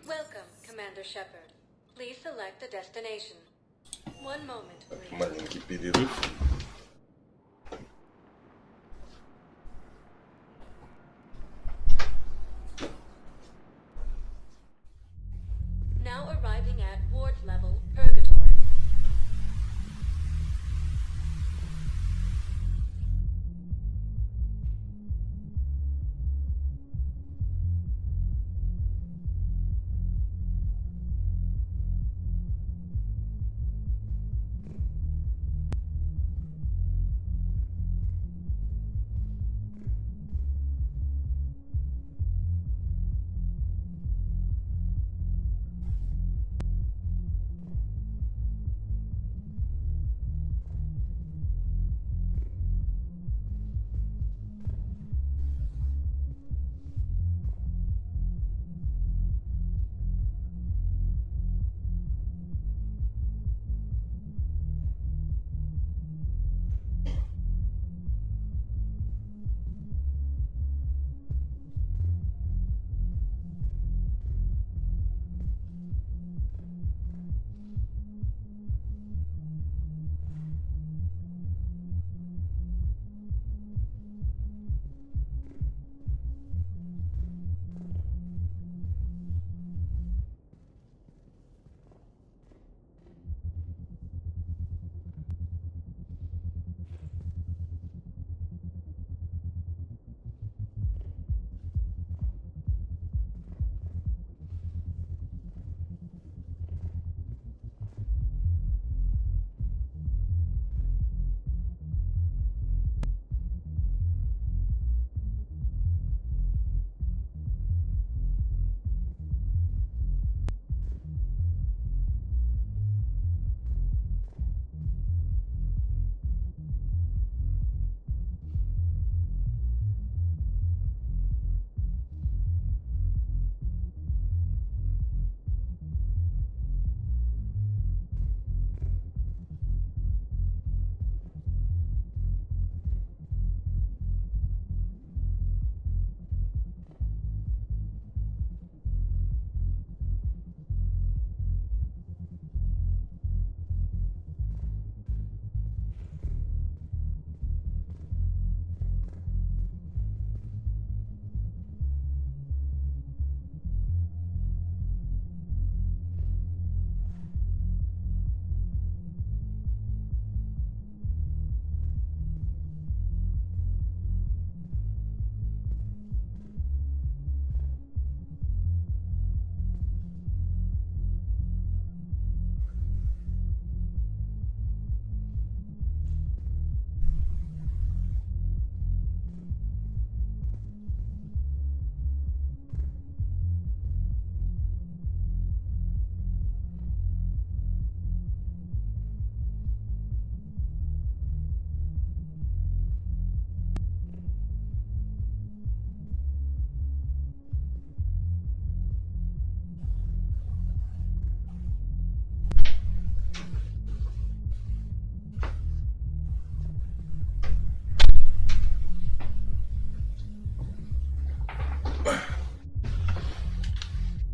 Welcome, Commander Shepard. Please select a destination. One moment, please. Маленький перерыв. Now arriving at ward level, Purgatory.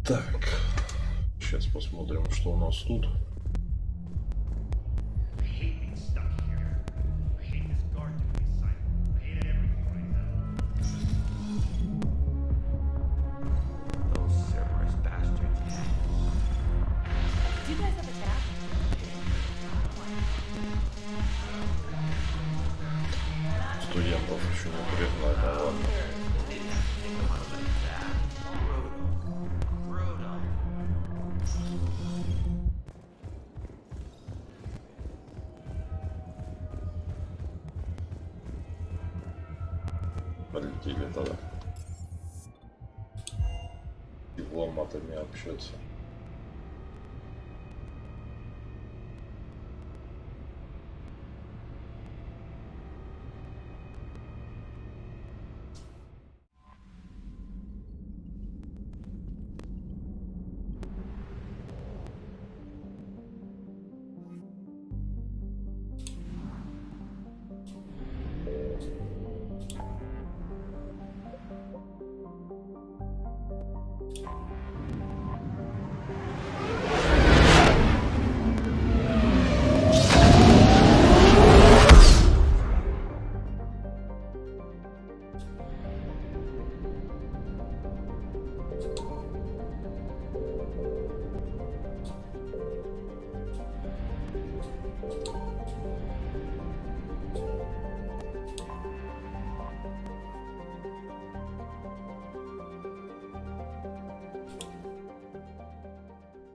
Так, сейчас посмотрим, что у нас тут. Студентов еще не пригнали, ну ладно. Полетели тогда. Дипломатами общаться.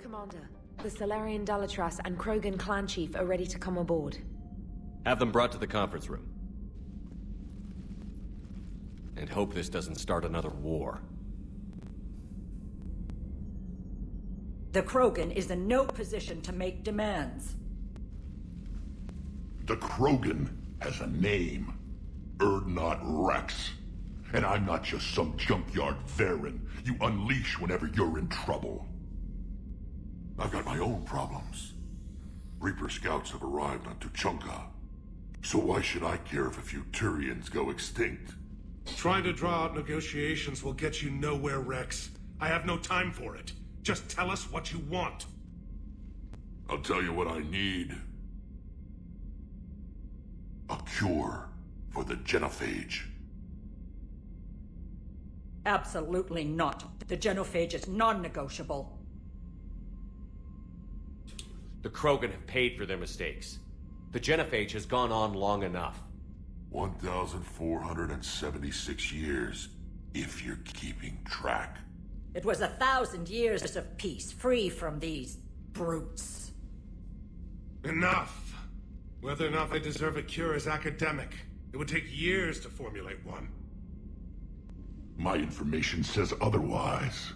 Commander, the Solarian Dalatras and Krogan clan chief are ready to come aboard. Have them brought to the conference room. And hope this doesn't start another war. The Krogan is in no position to make demands. The Krogan has a name. Urdnot Rex. And I'm not just some junkyard Varen you unleash whenever you're in trouble. I've got my own problems. Reaper scouts have arrived on Tuchanka. So why should I care if a few Turians go extinct? Trying to draw out negotiations will get you nowhere, Rex. I have no time for it. Just tell us what you want. I'll tell you what I need. A cure for the genophage. Absolutely not. The genophage is non-negotiable. The Krogan have paid for their mistakes. The genophage has gone on long enough. 1,476 years, if you're keeping track. It was 1,000 years of peace, free from these brutes. Enough! Whether or not they deserve a cure is academic. It would take years to formulate one. My information says otherwise.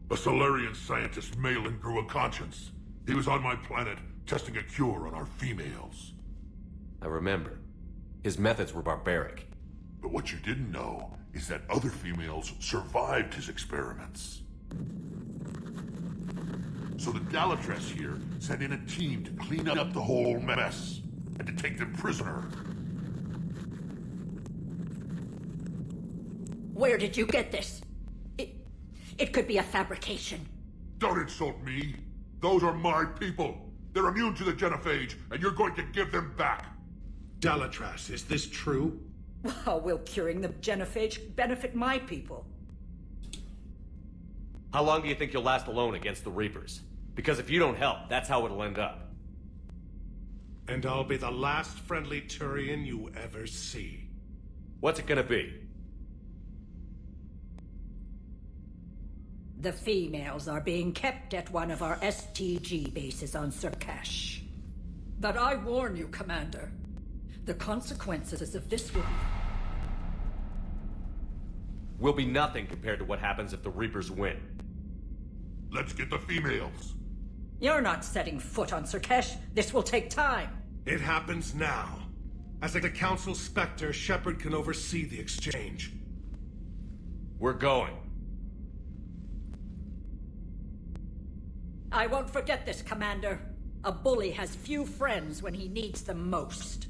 A Solarian scientist, Malin, grew a conscience. He was on my planet, testing a cure on our females. I remember. His methods were barbaric. But what you didn't know is that other females survived his experiments. So the Dalatras here sent in a team to clean up the whole mess, and to take them prisoner. Where did you get this? It could be a fabrication. Don't insult me. Those are my people. They're immune to the genophage, and you're going to give them back. Dalatras, is this true? How will curing the genophage benefit my people? How long do you think you'll last alone against the Reapers? Because if you don't help, that's how it'll end up. And I'll be the last friendly Turian you ever see. What's it gonna be? The females are being kept at one of our STG bases on Surkash. But I warn you, Commander. The consequences of this will be nothing compared to what happens if the Reapers win. Let's get the females. You're not setting foot on Surkash. This will take time. It happens now. As a Council Spectre, Shepard can oversee the exchange. We're going. I won't forget this, Commander. A bully has few friends when he needs them most.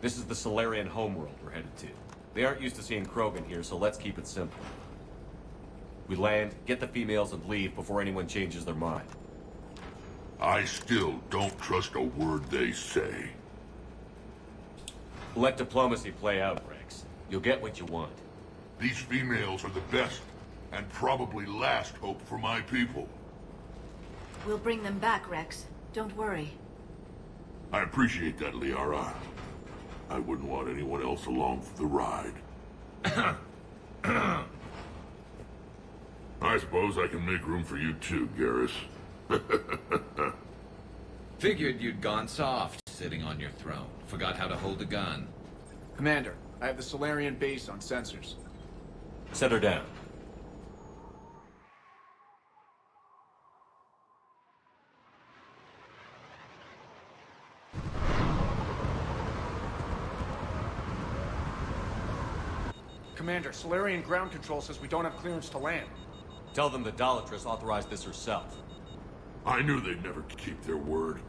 This is the Solarian homeworld we're headed to. They aren't used to seeing Krogan here, so let's keep it simple. We land, get the females, and leave before anyone changes their mind. I still don't trust a word they say. Let diplomacy play out, Rex. You'll get what you want. These females are the best, and probably last hope for my people. We'll bring them back, Rex. Don't worry. I appreciate that, Liara. I wouldn't want anyone else along for the ride. I suppose I can make room for you too, Garrus. Figured you'd gone soft, sitting on your throne. Forgot how to hold a gun. Commander, I have the Solarian base on sensors. Set her down. Commander, Solarian ground control says we don't have clearance to land. Tell them the Dolatress authorized this herself. I knew they'd never keep their word.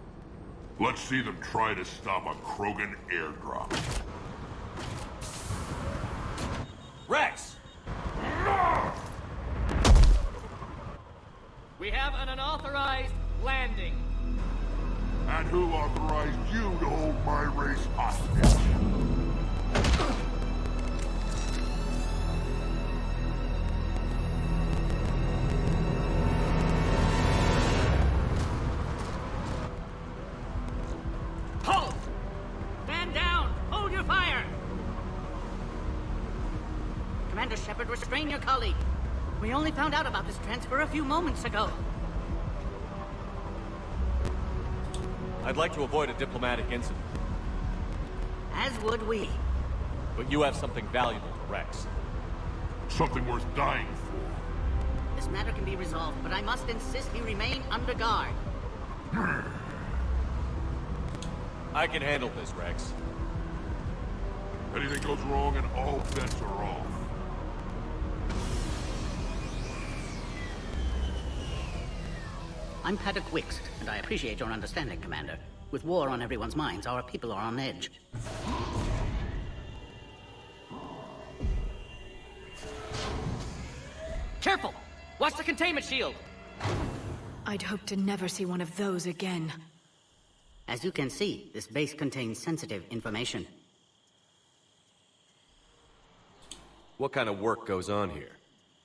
Let's see them try to stop a Krogan airdrop. Rex! We have an unauthorized landing. And who authorized you to hold my race hostage? Halt! Stand down! Hold your fire! Commander Shepard, restrain your colleague. We only found out about this transfer a few moments ago. I'd like to avoid a diplomatic incident. As would we. But you have something valuable to Rex. Something worth dying for. This matter can be resolved, but I must insist he remain under guard. I can handle this, Rex. Anything goes wrong and all bets are off. I'm Paddock Wixt, and I appreciate your understanding, Commander. With war on everyone's minds, our people are on edge. Careful! Watch the containment shield! I'd hope to never see one of those again. As you can see, this base contains sensitive information. What kind of work goes on here?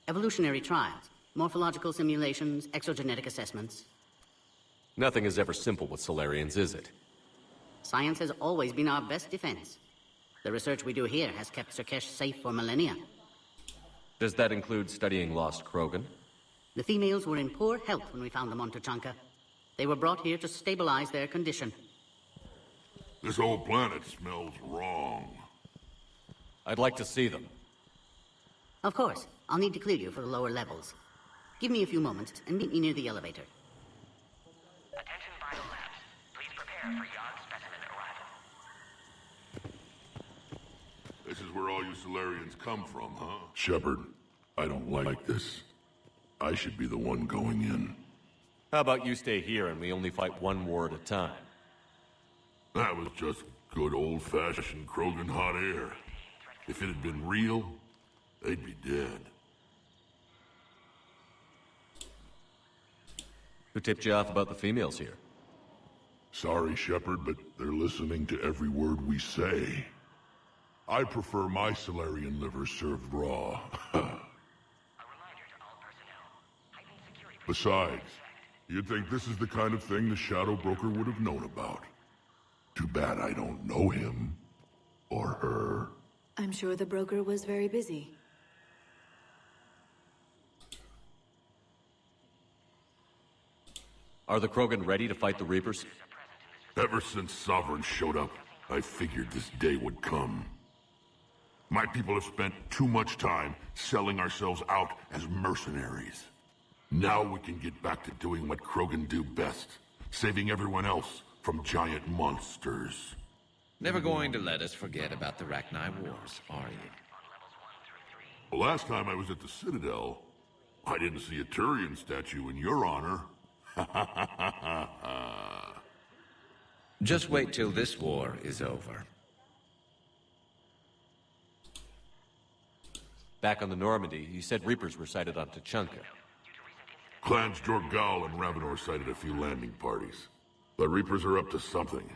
Evolutionary trials, morphological simulations, exogenetic assessments. Nothing is ever simple with Solarians, is it? Science has always been our best defense. The research we do here has kept Surkesh safe for millennia. Does that include studying lost Krogan? The females were in poor health when we found them on Tuchanka. They were brought here to stabilize their condition. This whole planet smells wrong. I'd like to see them. Of course. I'll need to clear you for the lower levels. Give me a few moments and meet me near the elevator. Attention biolabs. Please prepare for yon specimen arrival. This is where all you Solarians come from, huh? Shepard, I don't like this. I should be the one going in. How about you stay here and we only fight one war at a time? That was just good old-fashioned Krogan hot air. If it had been real, they'd be dead. Who tipped you off about the females here? Sorry, Shepard, but they're listening to every word we say. I prefer my Solarian liver served raw. Besides, you'd think this is the kind of thing the Shadow Broker would have known about. Too bad I don't know him. Or her. I'm sure the broker was very busy. Are the Krogan ready to fight the Reapers? Ever since Sovereign showed up, I figured this day would come. My people have spent too much time selling ourselves out as mercenaries. Now we can get back to doing what Krogan do best, saving everyone else from giant monsters. Never going to let us forget about the Rachni Wars, are you? The last time I was at the Citadel, I didn't see a Turian statue in your honor. Just wait till this war is over. Back on the Normandy, you said Reapers were sighted on Tuchanka. Clans Jorgal and Ravenor sighted a few landing parties. The Reapers are up to something.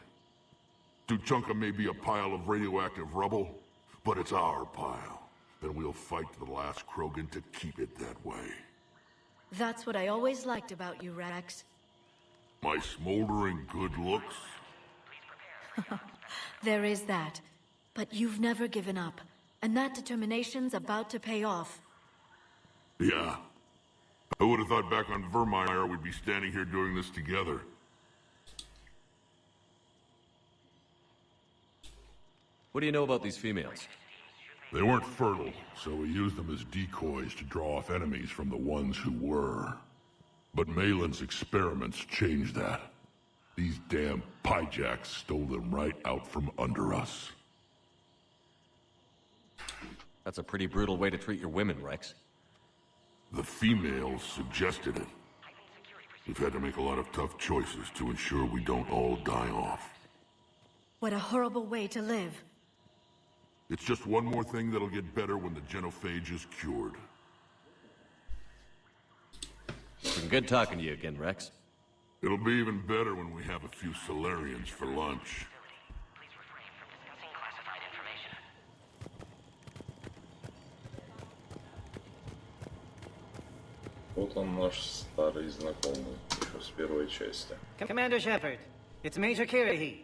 Tuchanka may be a pile of radioactive rubble, but it's our pile. And we'll fight to the last Krogan to keep it that way. That's what I always liked about you, Rex. My smoldering good looks? There is that. But you've never given up. And that determination's about to pay off. Yeah. I would have thought back on Vermeer we'd be standing here doing this together. What do you know about these females? They weren't fertile, so we used them as decoys to draw off enemies from the ones who were. But Malin's experiments changed that. These damn Pyjaks stole them right out from under us. That's a pretty brutal way to treat your women, Rex. The females suggested it. We've had to make a lot of tough choices to ensure we don't all die off. What a horrible way to live. It's just one more thing that'll get better when the genophage is cured. It's been good talking to you again, Rex. It'll be even better when we have a few Solarians for lunch. Вот он наш старый знакомый, еще с первой части. Commander Shepard, it's Major Kirihi.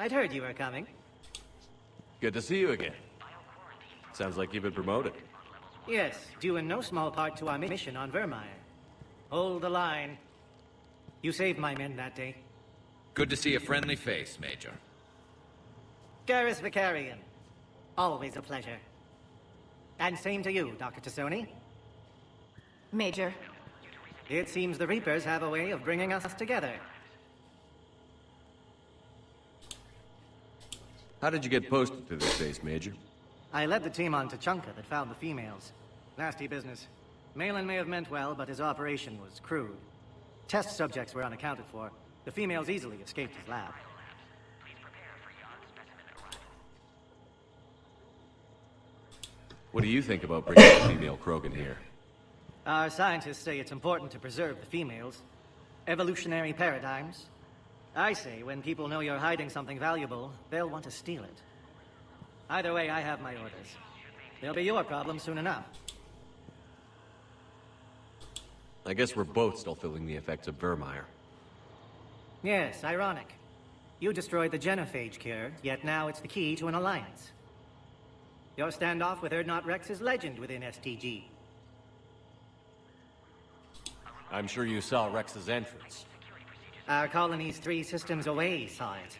I'd heard you were coming. Good to see you again. Sounds like you've been promoted. Yes, due in no small part to our mission on Vermeer. Hold the line. You saved my men that day. Good to see a friendly face, Major. Garrus Vicarian. Always a pleasure. And same to you, Dr. Tassoni. Major. It seems the Reapers have a way of bringing us together. How did you get posted to this base, Major? I led the team on Tuchanka that found the females. Nasty business. Malin may have meant well, but his operation was crude. Test subjects were unaccounted for. The females easily escaped his lab. What do you think about bringing a female Krogan here? Our scientists say it's important to preserve the females. Evolutionary paradigms. I say when people know you're hiding something valuable, they'll want to steal it. Either way, I have my orders. They'll be your problem soon enough. I guess we're both still feeling the effects of Vermeer. Yes, ironic. You destroyed the genophage cure, yet now it's the key to an alliance. Your standoff with Urdnot Rex is legend within STG. I'm sure you saw Rex's entrance. Our colony's 3 systems away saw it.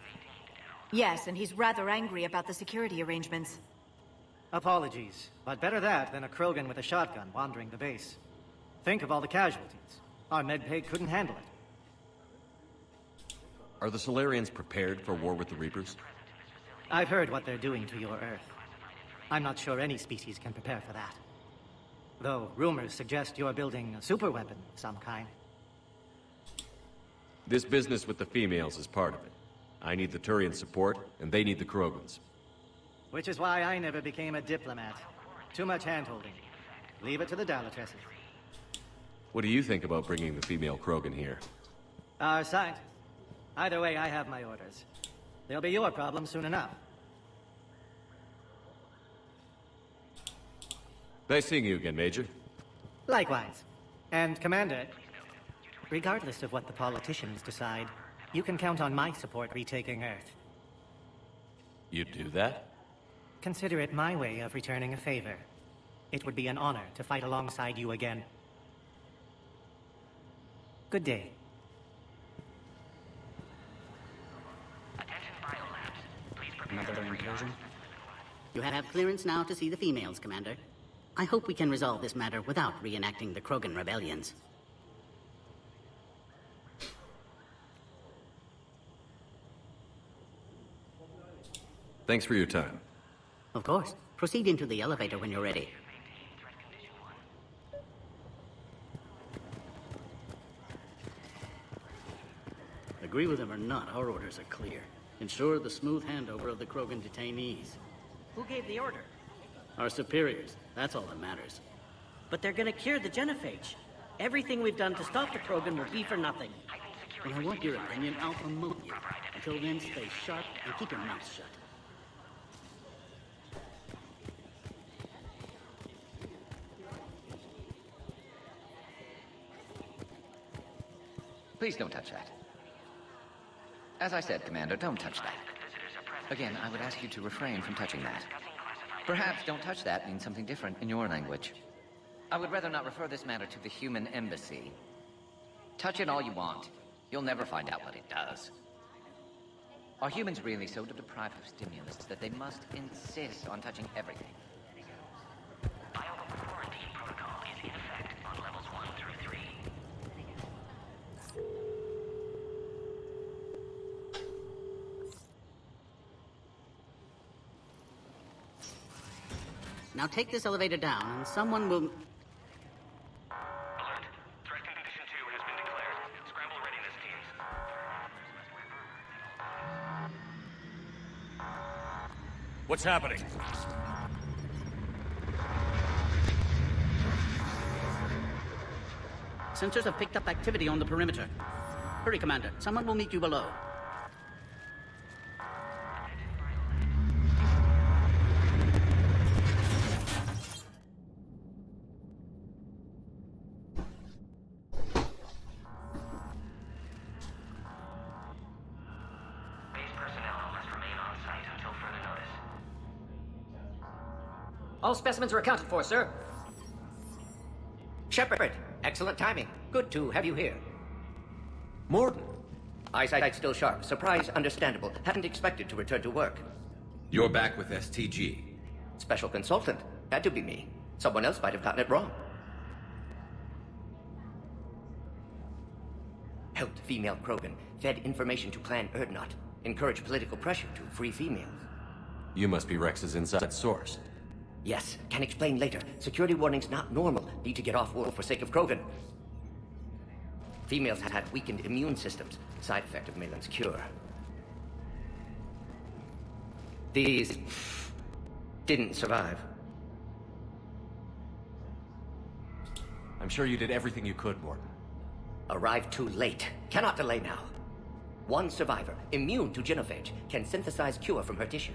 Yes, and he's rather angry about the security arrangements. Apologies, but better that than a Krogan with a shotgun wandering the base. Think of all the casualties. Our medbay couldn't handle it. Are the Solarians prepared for war with the Reapers? I've heard what they're doing to your Earth. I'm not sure any species can prepare for that. Though rumors suggest you're building a superweapon of some kind. This business with the females is part of it. I need the Turian support, and they need the Krogans. Which is why I never became a diplomat. Too much hand-holding. Leave it to the Dalatresses. What do you think about bringing the female Krogan here? Our scientists. Either way, I have my orders. They'll be your problem soon enough. Nice seeing you again, Major. Likewise. And, Commander, Regardless of what the politicians decide, you can count on my support retaking Earth. You'd do that? Consider it my way of returning a favor. It would be an honor to fight alongside you again. Good day. Another incursion? You have clearance now to see the females, Commander. I hope we can resolve this matter without reenacting the Krogan rebellions. Thanks for your time. Of course. Proceed into the elevator when you're ready. Agree with him or not, our orders are clear. Ensure the smooth handover of the Krogan detainees. Who gave the order? Our superiors. That's all that matters. But they're gonna cure the genophage. Everything we've done to stop the Krogan will be for nothing. When I want your opinion, I'll promote you. Until then, stay sharp and keep your mouth shut. Please don't touch that. As I said, Commander, don't touch that. Again, I would ask you to refrain from touching that. Perhaps don't touch that means something different in your language. I would rather not refer this matter to the human embassy. Touch it all you want. You'll never find out what it does. Are humans really so deprived of stimulus that they must insist on touching everything? Quarantine protocol is in effect on levels 1 through 3. Now take this elevator down, and someone will... Alert. Threat condition 2 has been declared. Scramble readiness teams. What's happening? Sensors have picked up activity on the perimeter. Hurry, Commander. Someone will meet you below. All specimens are accounted for, sir. Shepard, excellent timing. Good to have you here. Morden. Eyesight still sharp. Surprise understandable. Hadn't expected to return to work. You're back with STG. Special consultant. Had to be me. Someone else might have gotten it wrong. Helped female Krogan. Fed information to Clan Erdnot. Encouraged political pressure to free females. You must be Rex's inside source. Yes, can explain later. Security warnings not normal. Need to get off world for sake of Krogan. Females had weakened immune systems. Side effect of Malin's cure. These didn't survive. I'm sure you did everything you could, Morton. Arrived too late. Cannot delay now. One survivor, immune to genophage, can synthesize cure from her tissue.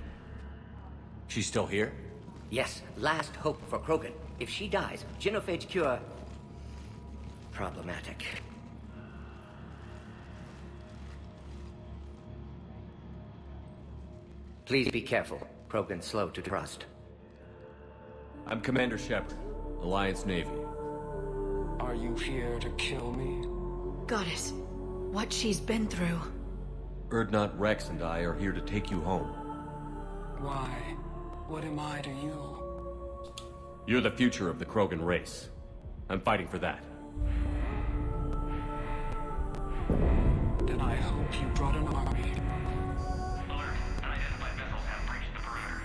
She's still here? Yes, last hope for Krogan. If she dies, genophage cure... problematic. Please be careful. Krogan's slow to trust. I'm Commander Shepard, Alliance Navy. Are you here to kill me? Goddess, what she's been through. Erdnot, Rex, and I are here to take you home. Why? What am I to you? You're the future of the Krogan race. I'm fighting for that. Then I hope you brought an army. Alert. Unidentified missiles have breached the perimeter.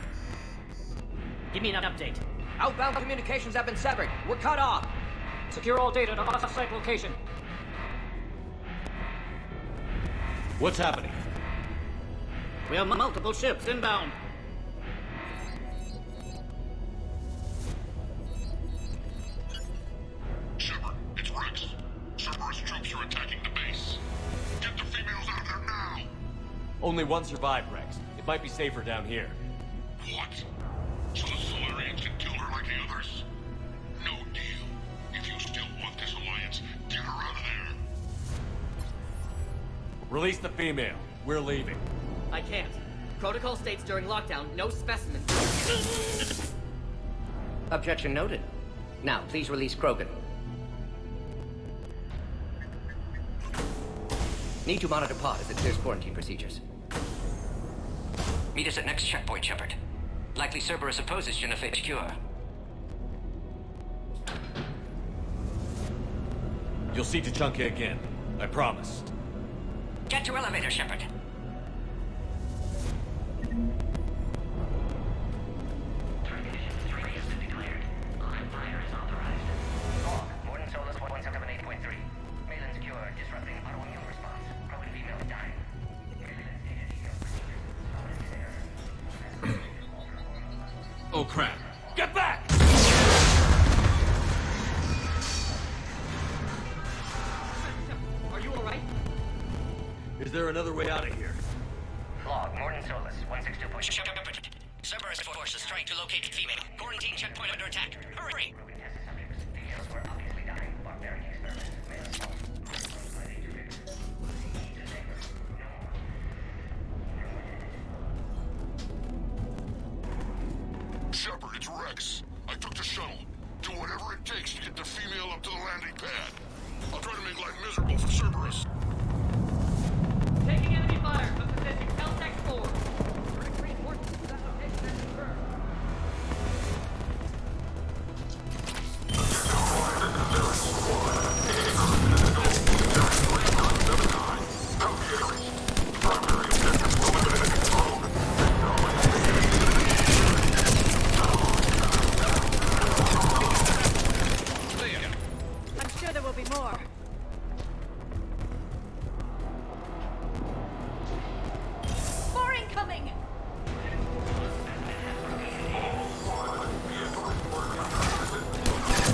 Give me an update. Outbound communications have been severed. We're cut off. Secure all data to off-site location. What's happening? We have multiple ships inbound. Shepard, it's Rex. Cerberus troops are attacking the base. Get the females out of there now! Only one survived, Rex. It might be safer down here. What? So the Solarians can kill her like the others? No deal. If you still want this alliance, get her out of there. Release the female. We're leaving. I can't. Protocol states during lockdown, no specimen. Objection noted. Now, please release Krogan. Need to monitor pod as it clears quarantine procedures. Meet us at next checkpoint, Shepard. Likely Cerberus opposes genophage cure. You'll see Tachanka again. I promise. Get to elevator, Shepard. Oh crap! Get back! Are you alright? Is there another way out of here? Log, Morden Solus, 162. Shepard. Cerberus force is trying to locate female. Quarantine checkpoint under attack. Hurry! Shepard, it's Rex. I took the shuttle. Do whatever it takes to get the female up to the landing pad. I'll try to make life miserable for Cerberus. Taking enemy fire from position Caltech 4. Reinforcements to that location has confirmed. I'm sure there will be more. More incoming!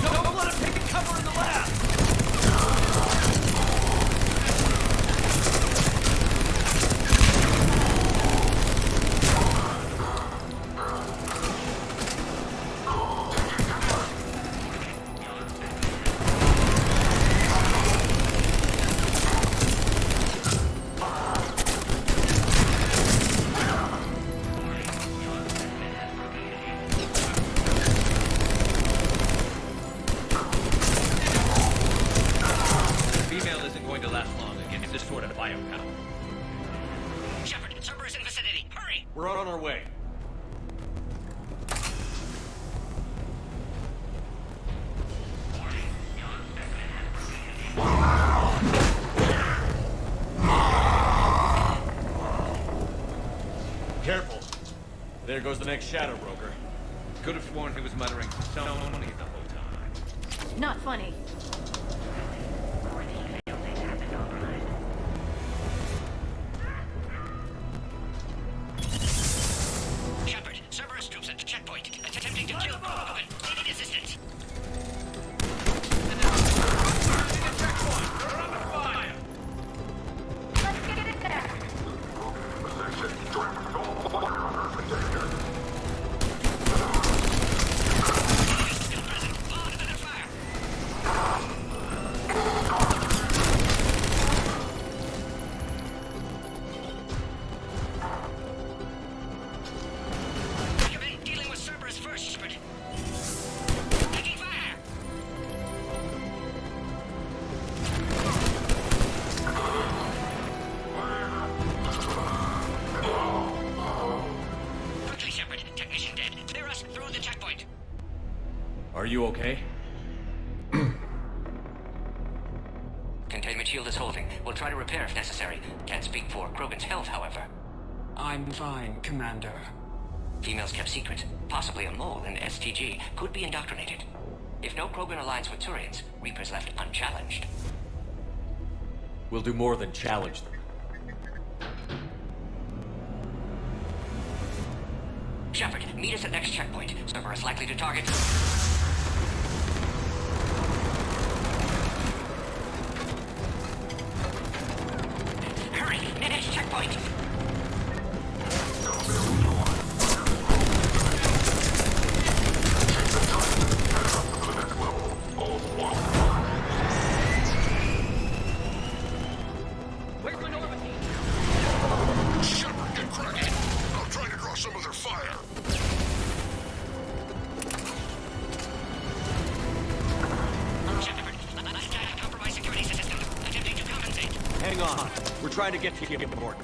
Don't let him take cover in the lab! Female isn't going to last long against this sort of biopower. Shepard, Cerberus in vicinity. Hurry! We're on our way. Careful. There goes the next shadow broker. Could have sworn he was muttering Sony the whole time. Not funny. Shepard, Cerberus troops at the checkpoint. Attempting to kill Krogan. Needing assistance. Let's get in there! Recommend dealing with Cerberus first, Shepard. Taking fire! Quickly, Shepard. Technician dead. Clear us through the checkpoint. Are you okay? Containment shield is holding. We'll try to repair if necessary. Can't speak for Krogan's health, however. I'm fine, Commander. Females kept secret. Possibly a mole in STG. Could be indoctrinated. If no Krogan aligns with Turians, Reapers left unchallenged. We'll do more than challenge them. Shepard, meet us at next checkpoint. Cerberus likely to target. Hurry! Next checkpoint! Where's the Normandy? Hang on. We're trying to get to you, Morton.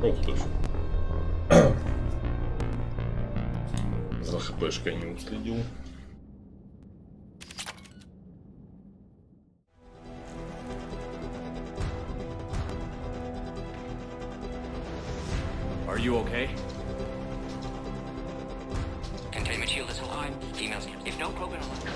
Ох ты ж. За хпшкой не уследил. Are you okay? Containment shield is alive. Females, if no Krogan alive.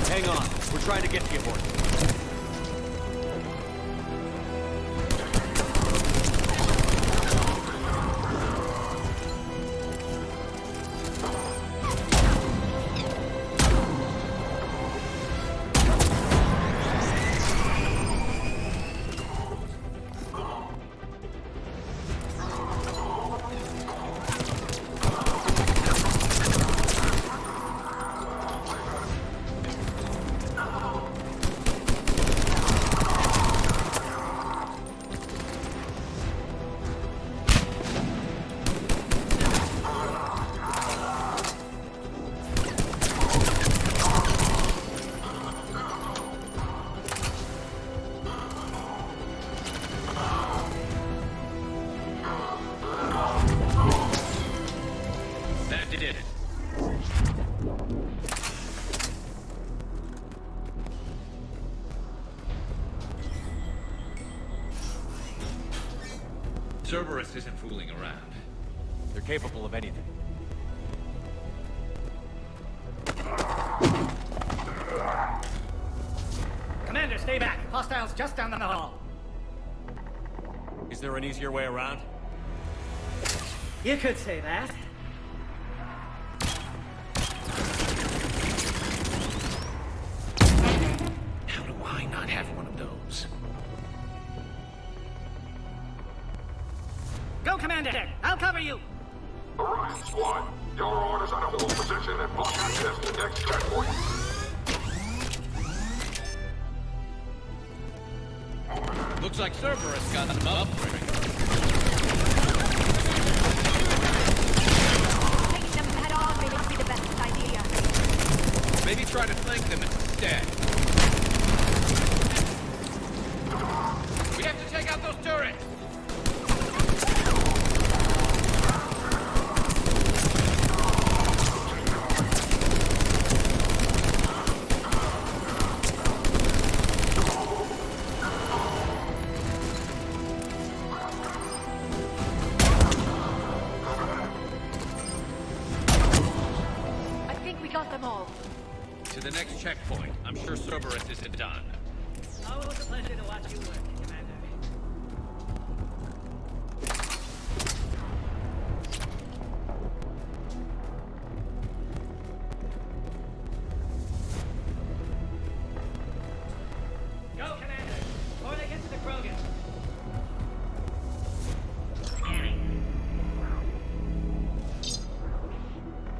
Hang on. We're trying to get to you, Morton. That did it. Cerberus isn't fooling around. They're capable of anything. Commander, stay back. Hostiles just down the hall. Is there an easier way around? You could say that. How do I not have one of those? Go, Commander! I'll cover you! Orion Squad, your orders are to hold position and block access to next checkpoint. Looks like Cerberus got them up. Taking them head on may not be the best idea. Maybe try to flank them instead. We have to take out those turrets! I think we got them all. To the next checkpoint. I'm sure Cerberus isn't done. Always a pleasure to watch you work, Commander. Go, Commander! Before they get to the Krogan.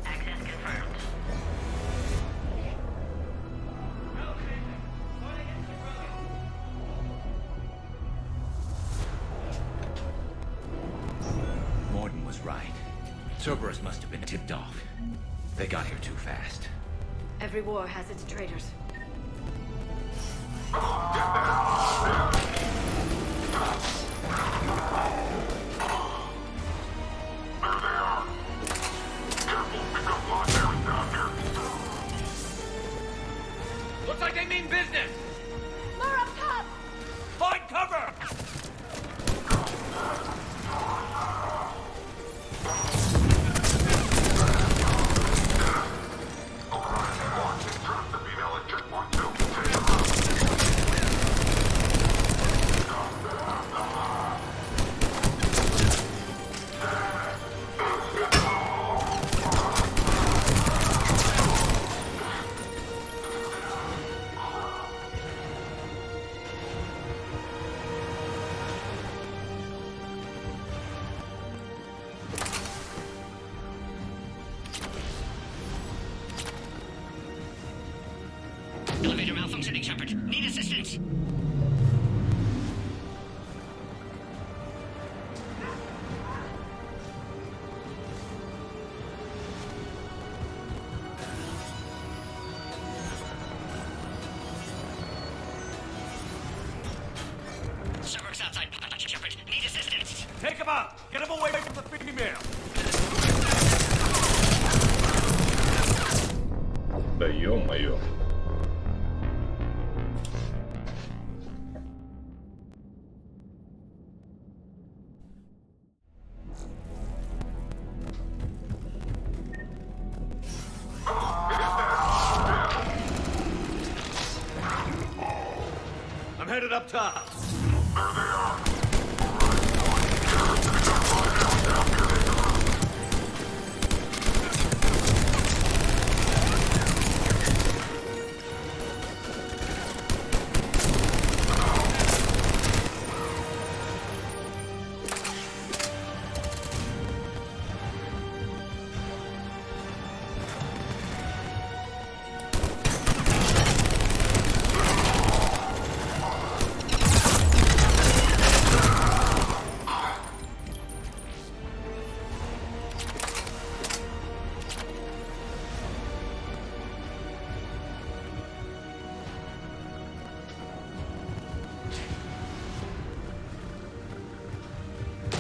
Access confirmed. Morton was right. Cerberus must have been tipped off. They got here too fast. Every war has its traitors. Looks like they mean business! More up top! Find cover! Elevator malfunctioning, Shepard. Need assistance. Server's outside. Shepard, need assistance. Take him out! Get him away from the female! Да ё-моё. I'm headed up top.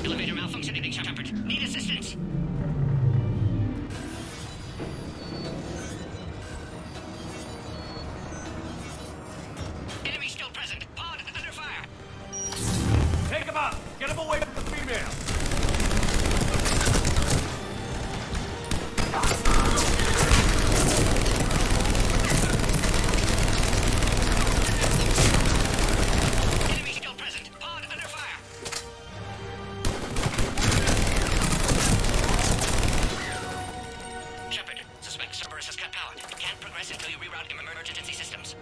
Elevator malfunctioning, Shepard. Need assistance. Enemy still present. Pod under fire. Take him out! Get him away from the female! Enemy still present. Pod under fire. Shepard, suspect Cerberus has cut power. Can't progress until you reroute emergency systems.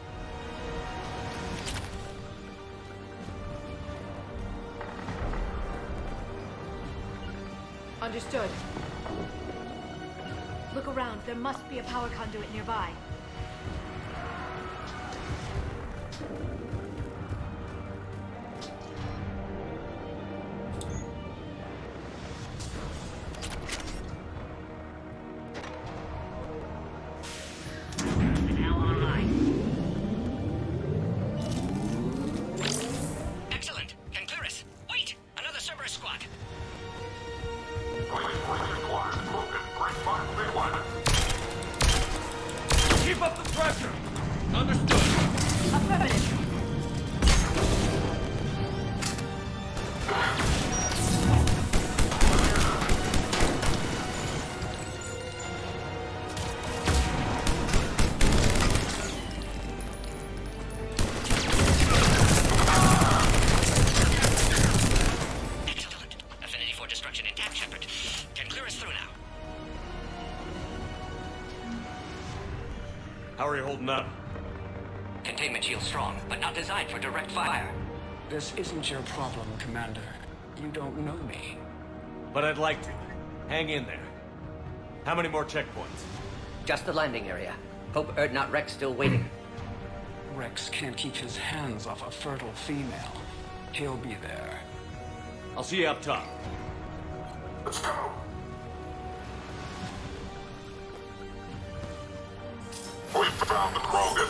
Understood. Look around. There must be a power conduit nearby. Now online. Excellent. Can clear us. Wait! Another Cerberus squad. Keep up the pressure! Understood. Affirmative. Excellent. Affinity for destruction intact, Shepard. Can clear us through now. How are you holding up? Containment shield strong, but not designed for direct fire. This isn't your problem, Commander. You don't know me. But I'd like to. Hang in there. How many more checkpoints? Just the landing area. Hope Erdnot Rex still waiting. Rex can't keep his hands off a fertile female. He'll be there. I'll see you up top. Let's go. We found the Krogan.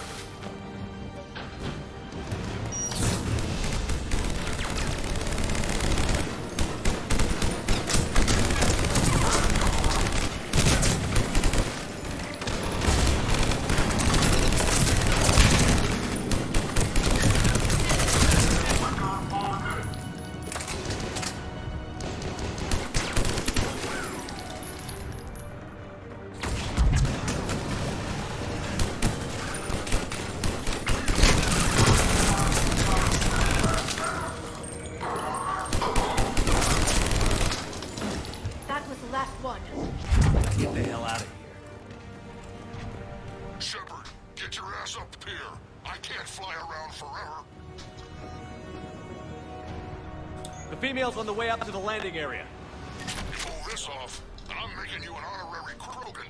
That was the last one. Let's get the hell out of here. Shepard, get your ass up here. I can't fly around forever. The female's on the way up to the landing area. You pull this off, and I'm making you an honorary Krogan.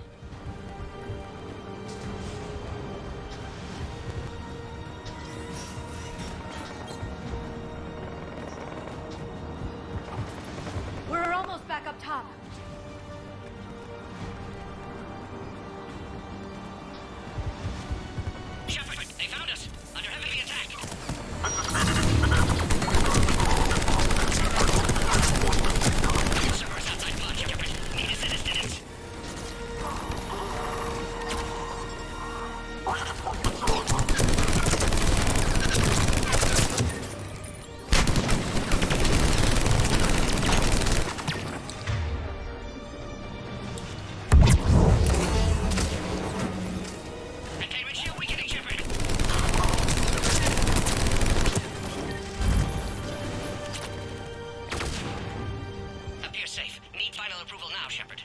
Appears safe. Need final approval now, Shepard.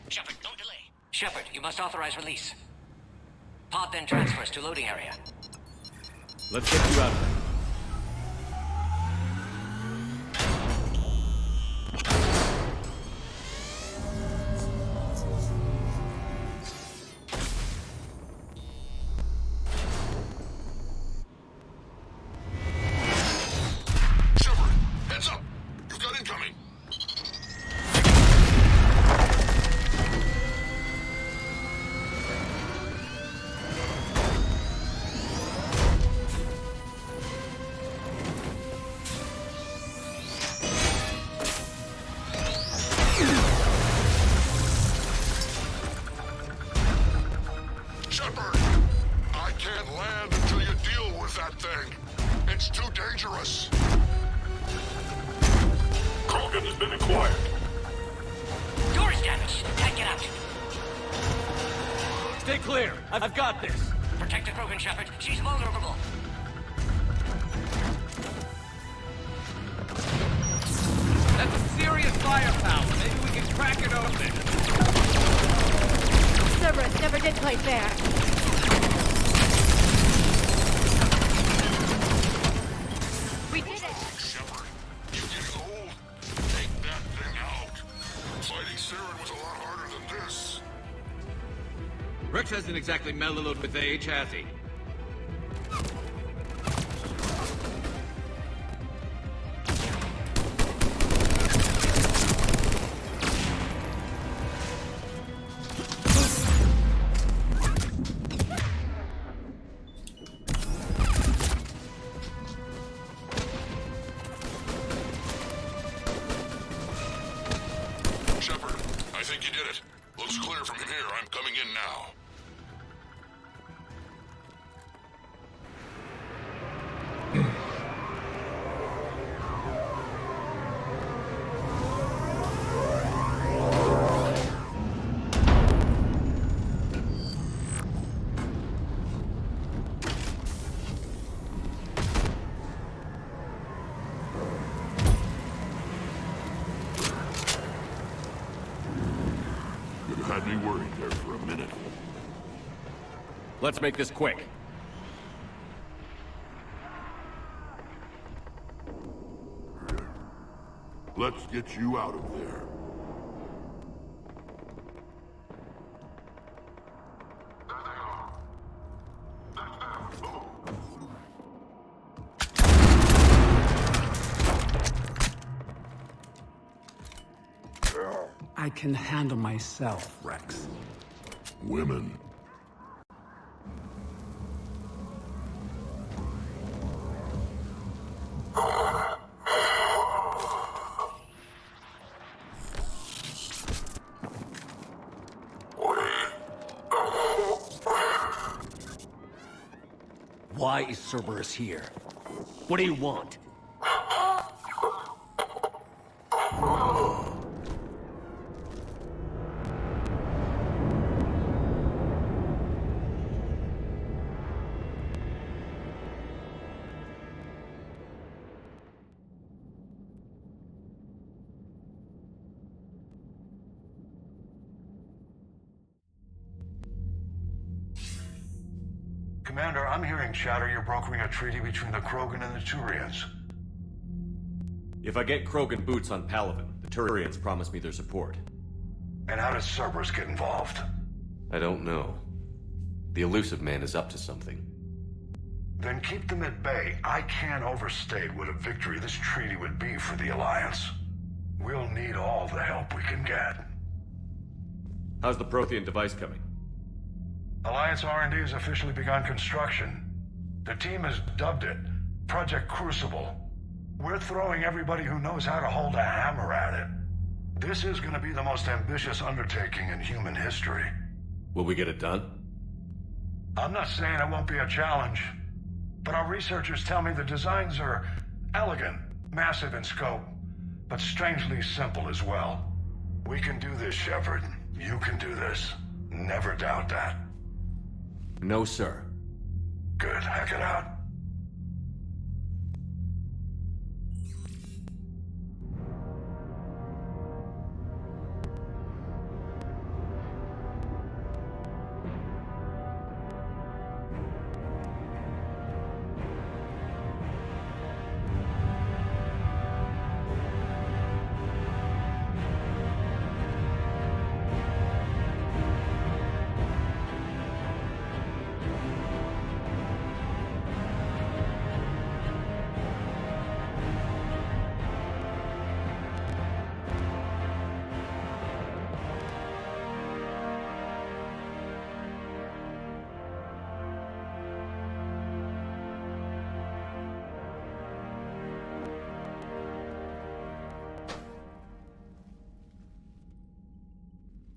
Shepard, don't delay. Shepard, you must authorize release. Pod then transfers to loading area. Let's get you out of there. Shepard, heads up! You've got incoming! Shepard! I can't land until you deal with that thing. It's too dangerous. Krogan has been acquired. Door is damaged. Can't get out. Stay clear. I've got this. Protect the Krogan, Shepard. She's vulnerable. That's a serious firepower. Maybe we can crack it open. Cerberus never did play fair. We did it! Shepard, you getting old? Take that thing out. Fighting Saren was a lot harder than this. Rex hasn't exactly mellowed with age, has he? Shepard, I think you did it. Looks clear from here. I'm coming in now. You had me worried there for a minute. Let's make this quick. Let's get you out of there. I can handle myself, Rex. Women. Why is Cerberus here? What do you want? Commander, I'm hearing chatter you're brokering a treaty between the Krogan and the Turians. If I get Krogan boots on Palaven, the Turians promise me their support. And how does Cerberus get involved? I don't know. The Elusive Man is up to something. Then keep them at bay. I can't overstate what a victory this treaty would be for the Alliance. We'll need all the help we can get. How's the Prothean device coming? Alliance R&D has officially begun construction. The team has dubbed it Project Crucible. We're throwing everybody who knows how to hold a hammer at it. This is going to be the most ambitious undertaking in human history. Will we get it done? I'm not saying it won't be a challenge, but our researchers tell me the designs are elegant, massive in scope, but strangely simple as well. We can do this, Shepard. You can do this. Never doubt that. No, sir. Good. Hack it out.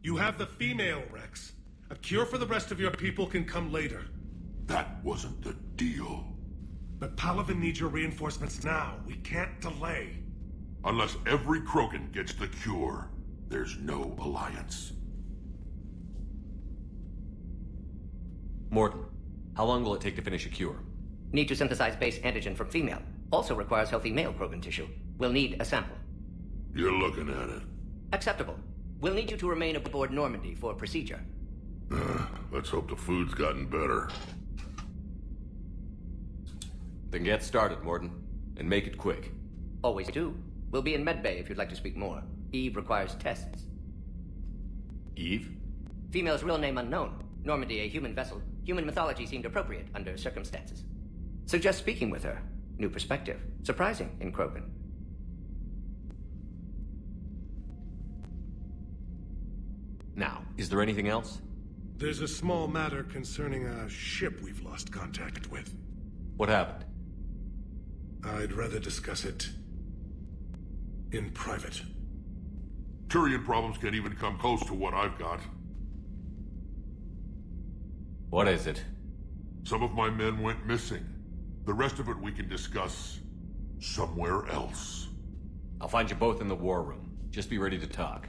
You have the female, Rex. A cure for the rest of your people can come later. That wasn't the deal. But Palaven needs your reinforcements now. We can't delay. Unless every Krogan gets the cure, there's no alliance. Morton, how long will it take to finish a cure? Need to synthesize base antigen from female. Also requires healthy male Krogan tissue. We'll need a sample. You're looking at it. Acceptable. We'll need you to remain aboard Normandy for procedure. Let's hope the food's gotten better. Then get started, Morton. And make it quick. Always do. We'll be in medbay if you'd like to speak more. Eve requires tests. Eve? Female's real name unknown. Normandy a human vessel. Human mythology seemed appropriate under circumstances. Suggest speaking with her. New perspective. Surprising in Krogan. Now, is there anything else? There's a small matter concerning a ship we've lost contact with. What happened? I'd rather discuss it in private. Turian problems can't even come close to what I've got. What is it? Some of my men went missing. The rest of it we can discuss somewhere else. I'll find you both in the war room. Just be ready to talk.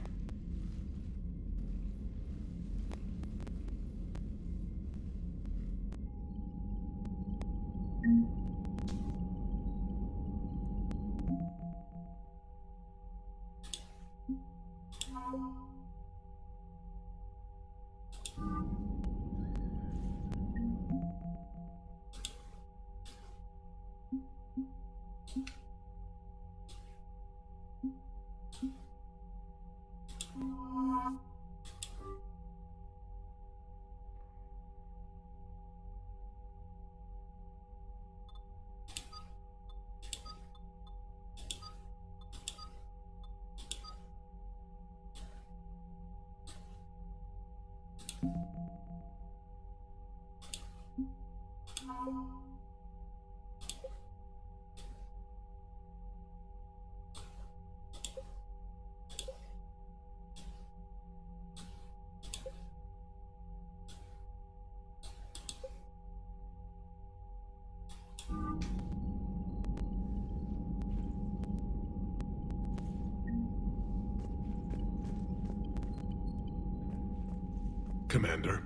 Commander.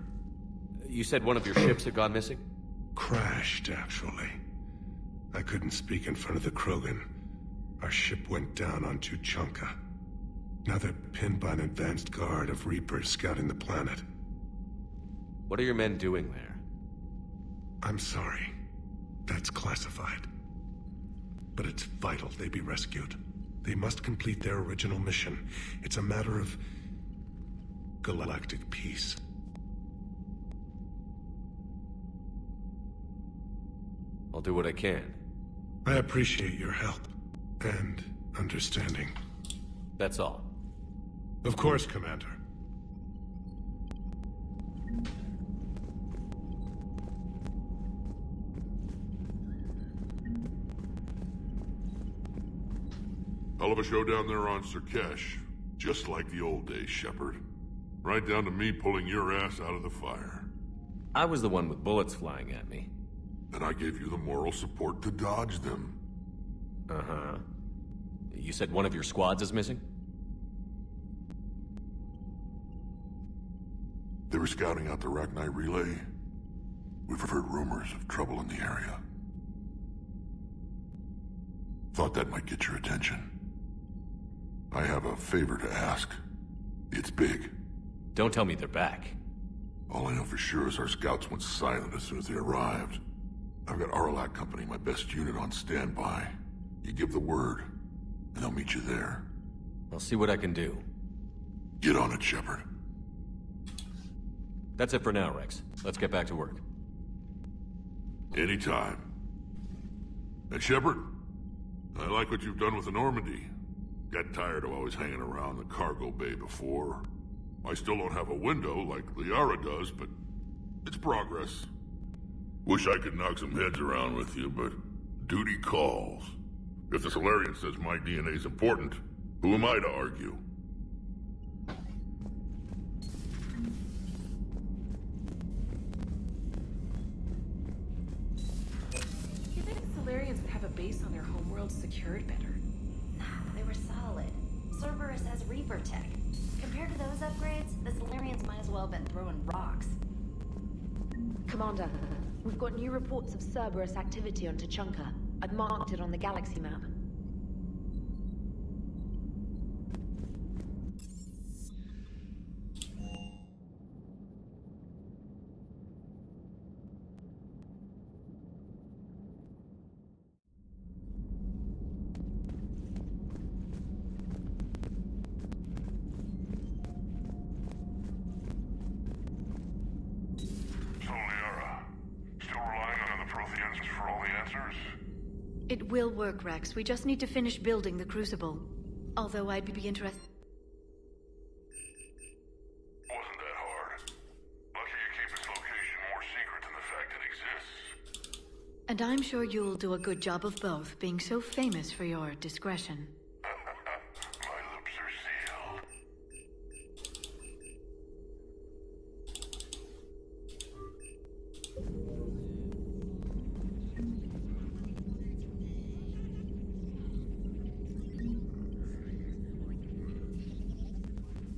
You said one of your ships had gone missing? Crashed, actually. I couldn't speak in front of the Krogan. Our ship went down on Tuchanka. Now they're pinned by an advanced guard of Reapers scouting the planet. What are your men doing there? I'm sorry. That's classified. But it's vital they be rescued. They must complete their original mission. It's a matter of galactic peace. I'll do what I can. I appreciate your help and understanding. That's all. Of course, Commander. Hell of a show down there on Surkesh. Just like the old days, Shepard. Right down to me pulling your ass out of the fire. I was the one with bullets flying at me. And I gave you the moral support to dodge them. Uh-huh. You said one of your squads is missing? They were scouting out the Rachni relay. We've heard rumors of trouble in the area. Thought that might get your attention. I have a favor to ask. It's big. Don't tell me they're back. All I know for sure is our scouts went silent as soon as they arrived. I've got Aralac Company, my best unit, on standby. You give the word, and they'll meet you there. I'll see what I can do. Get on it, Shepard. That's it for now, Rex. Let's get back to work. Anytime. And Shepard, I like what you've done with the Normandy. Got tired of always hanging around the cargo bay before. I still don't have a window like Liara does, but it's progress. Wish I could knock some heads around with you, but duty calls. If the Solarian says my DNA's important, who am I to argue? You think the Solarians would have a base on their homeworld secured better? Nah, they were solid. Cerberus has Reaper tech. Compared to those upgrades, the Solarians might as well have been throwing rocks. Commander, we've got new reports of Cerberus activity on Tuchanka. I've marked it on the galaxy map. It will work, Rex. We just need to finish building the Crucible. Although I'd be interested... Wasn't that hard. Lucky you keep its location more secret than the fact it exists. And I'm sure you'll do a good job of both, being so famous for your discretion. My lips are sealed.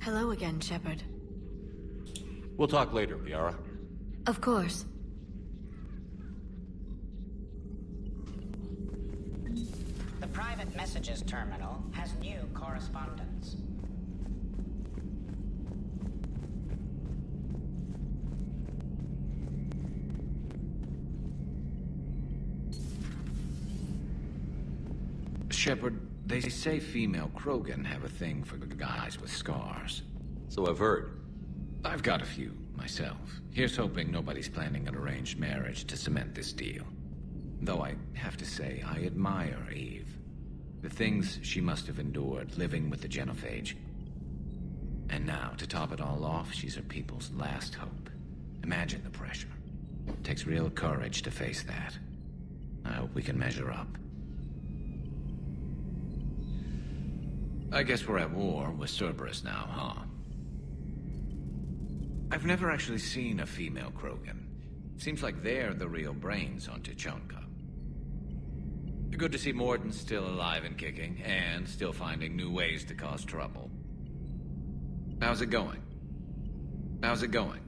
Hello again, Shepard. We'll talk later, Liara. Of course. The private messages terminal has new correspondence. Shepard, they say female Krogan have a thing for guys with scars. So I've heard. I've got a few, myself. Here's hoping nobody's planning an arranged marriage to cement this deal. Though I have to say, I admire Eve. The things she must have endured living with the Genophage. And now, to top it all off, she's her people's last hope. Imagine the pressure. It takes real courage to face that. I hope we can measure up. I guess we're at war with Cerberus now, huh? I've never actually seen a female Krogan. Seems like they're the real brains on Tuchanka. Good to see Morden's still alive and kicking, and still finding new ways to cause trouble. How's it going? How's it going?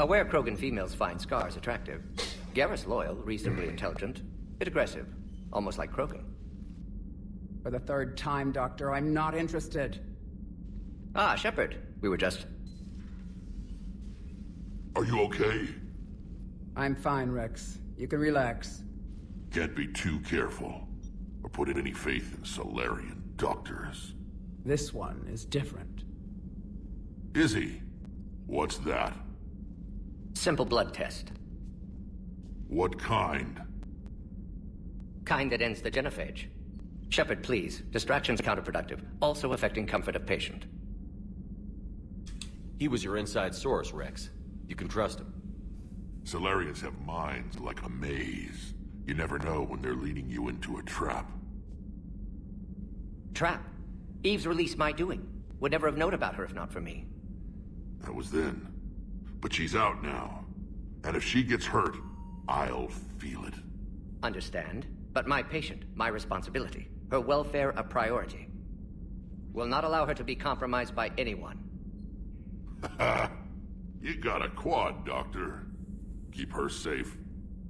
Aware Krogan females find scars attractive. Garrus loyal, reasonably intelligent, bit aggressive, almost like Krogan. For the third time, Doctor, I'm not interested. Ah, Shepard. We were just... Are you okay? I'm fine, Rex. You can relax. Can't be too careful, or put in any faith in Solarian doctors. This one is different. Is he? What's that? Simple blood test. What kind? Kind that ends the genophage. Shepard, please. Distraction's counterproductive, also affecting comfort of patient. He was your inside source, Rex. You can trust him. Solarians have minds like a maze. You never know when they're leading you into a trap. Trap? Eve's release my doing. Would never have known about her if not for me. That was then. But she's out now. And if she gets hurt, I'll feel it. Understand. But my patient, my responsibility. Her welfare a priority. Will not allow her to be compromised by anyone. You got a quad, Doctor. Keep her safe.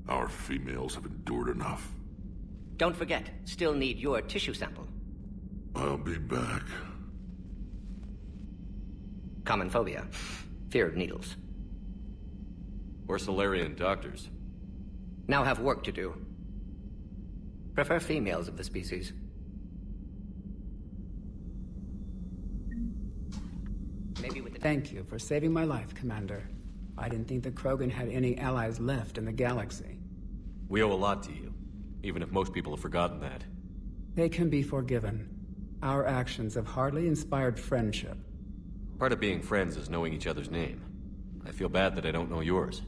Our females have endured enough. Don't forget, still need your tissue sample. I'll be back. Common phobia. Fear of needles. We're Solarian doctors. Now have work to do. Prefer females of the species. Maybe with the... Thank you for saving my life, Commander. I didn't think the Krogan had any allies left in the galaxy. We owe a lot to you, even if most people have forgotten that. They can be forgiven. Our actions have hardly inspired friendship. Part of being friends is knowing each other's name. I feel bad that I don't know yours.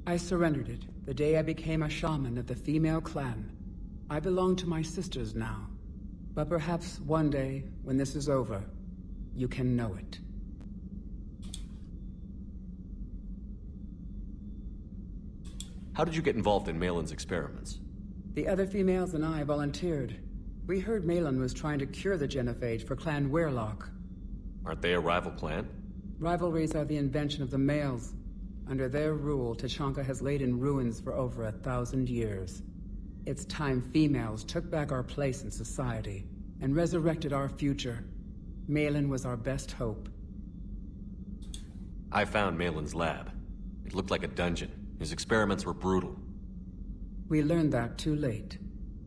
I surrendered it the day I became a shaman of the female clan. I belong to my sisters now. But perhaps one day, when this is over, you can know it. How did you get involved in Malin's experiments? The other females and I volunteered. We heard Malin was trying to cure the genophage for Clan Weirlock. Aren't they a rival clan? Rivalries are the invention of the males. Under their rule, Tuchanka has laid in ruins for over 1,000 years. It's time females took back our place in society and resurrected our future. Malin was our best hope. I found Malin's lab. It looked like a dungeon. His experiments were brutal. We learned that too late.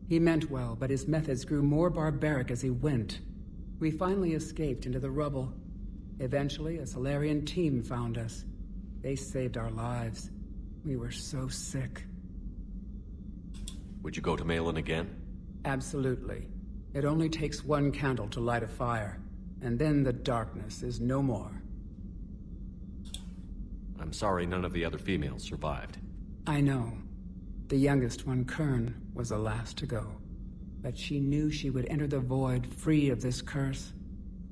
He meant well, but his methods grew more barbaric as he went. We finally escaped into the rubble. Eventually, a Solarian team found us. They saved our lives. We were so sick. Would you go to Malin again? Absolutely. It only takes one candle to light a fire, and then the darkness is no more. I'm sorry none of the other females survived. I know. The youngest one, Kern, was the last to go. But she knew she would enter the void free of this curse,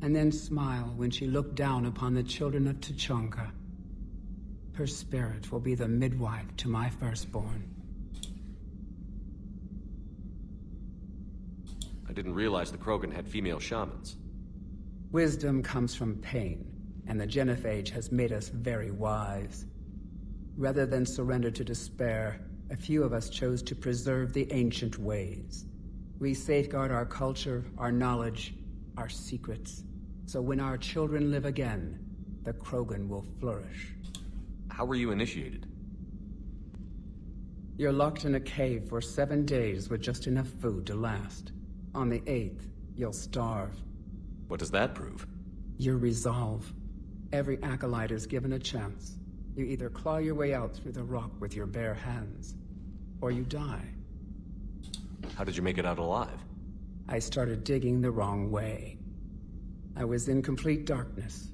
and then smile when she looked down upon the children of Tuchanka. Her spirit will be the midwife to my firstborn. I didn't realize the Krogan had female shamans. Wisdom comes from pain, and the genophage has made us very wise. Rather than surrender to despair, a few of us chose to preserve the ancient ways. We safeguard our culture, our knowledge, our secrets. So when our children live again, the Krogan will flourish. How were you initiated? You're locked in a cave for 7 days with just enough food to last. On the 8th, you'll starve. What does that prove? Your resolve. Every acolyte is given a chance. You either claw your way out through the rock with your bare hands, or you die. How did you make it out alive? I started digging the wrong way. I was in complete darkness.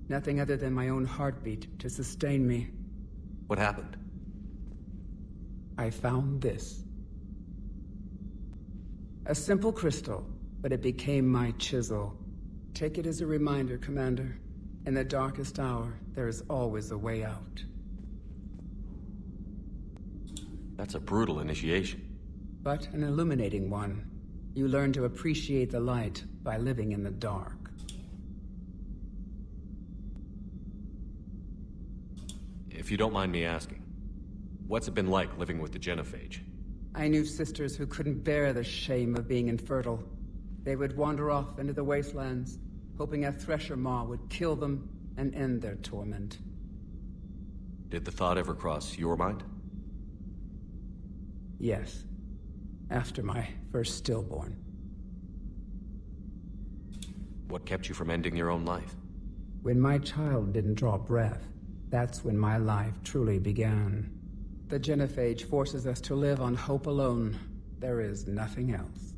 Nothing other than my own heartbeat to sustain me. What happened? I found this. A simple crystal, but it became my chisel. Take it as a reminder, Commander. In the darkest hour, there is always a way out. That's a brutal initiation. But an illuminating one. You learn to appreciate the light by living in the dark. If you don't mind me asking, what's it been like living with the genophage? I knew sisters who couldn't bear the shame of being infertile. They would wander off into the wastelands, hoping a thresher maw would kill them and end their torment. Did the thought ever cross your mind? Yes. After my first stillborn. What kept you from ending your own life? When my child didn't draw breath, that's when my life truly began. The genophage forces us to live on hope alone. There is nothing else.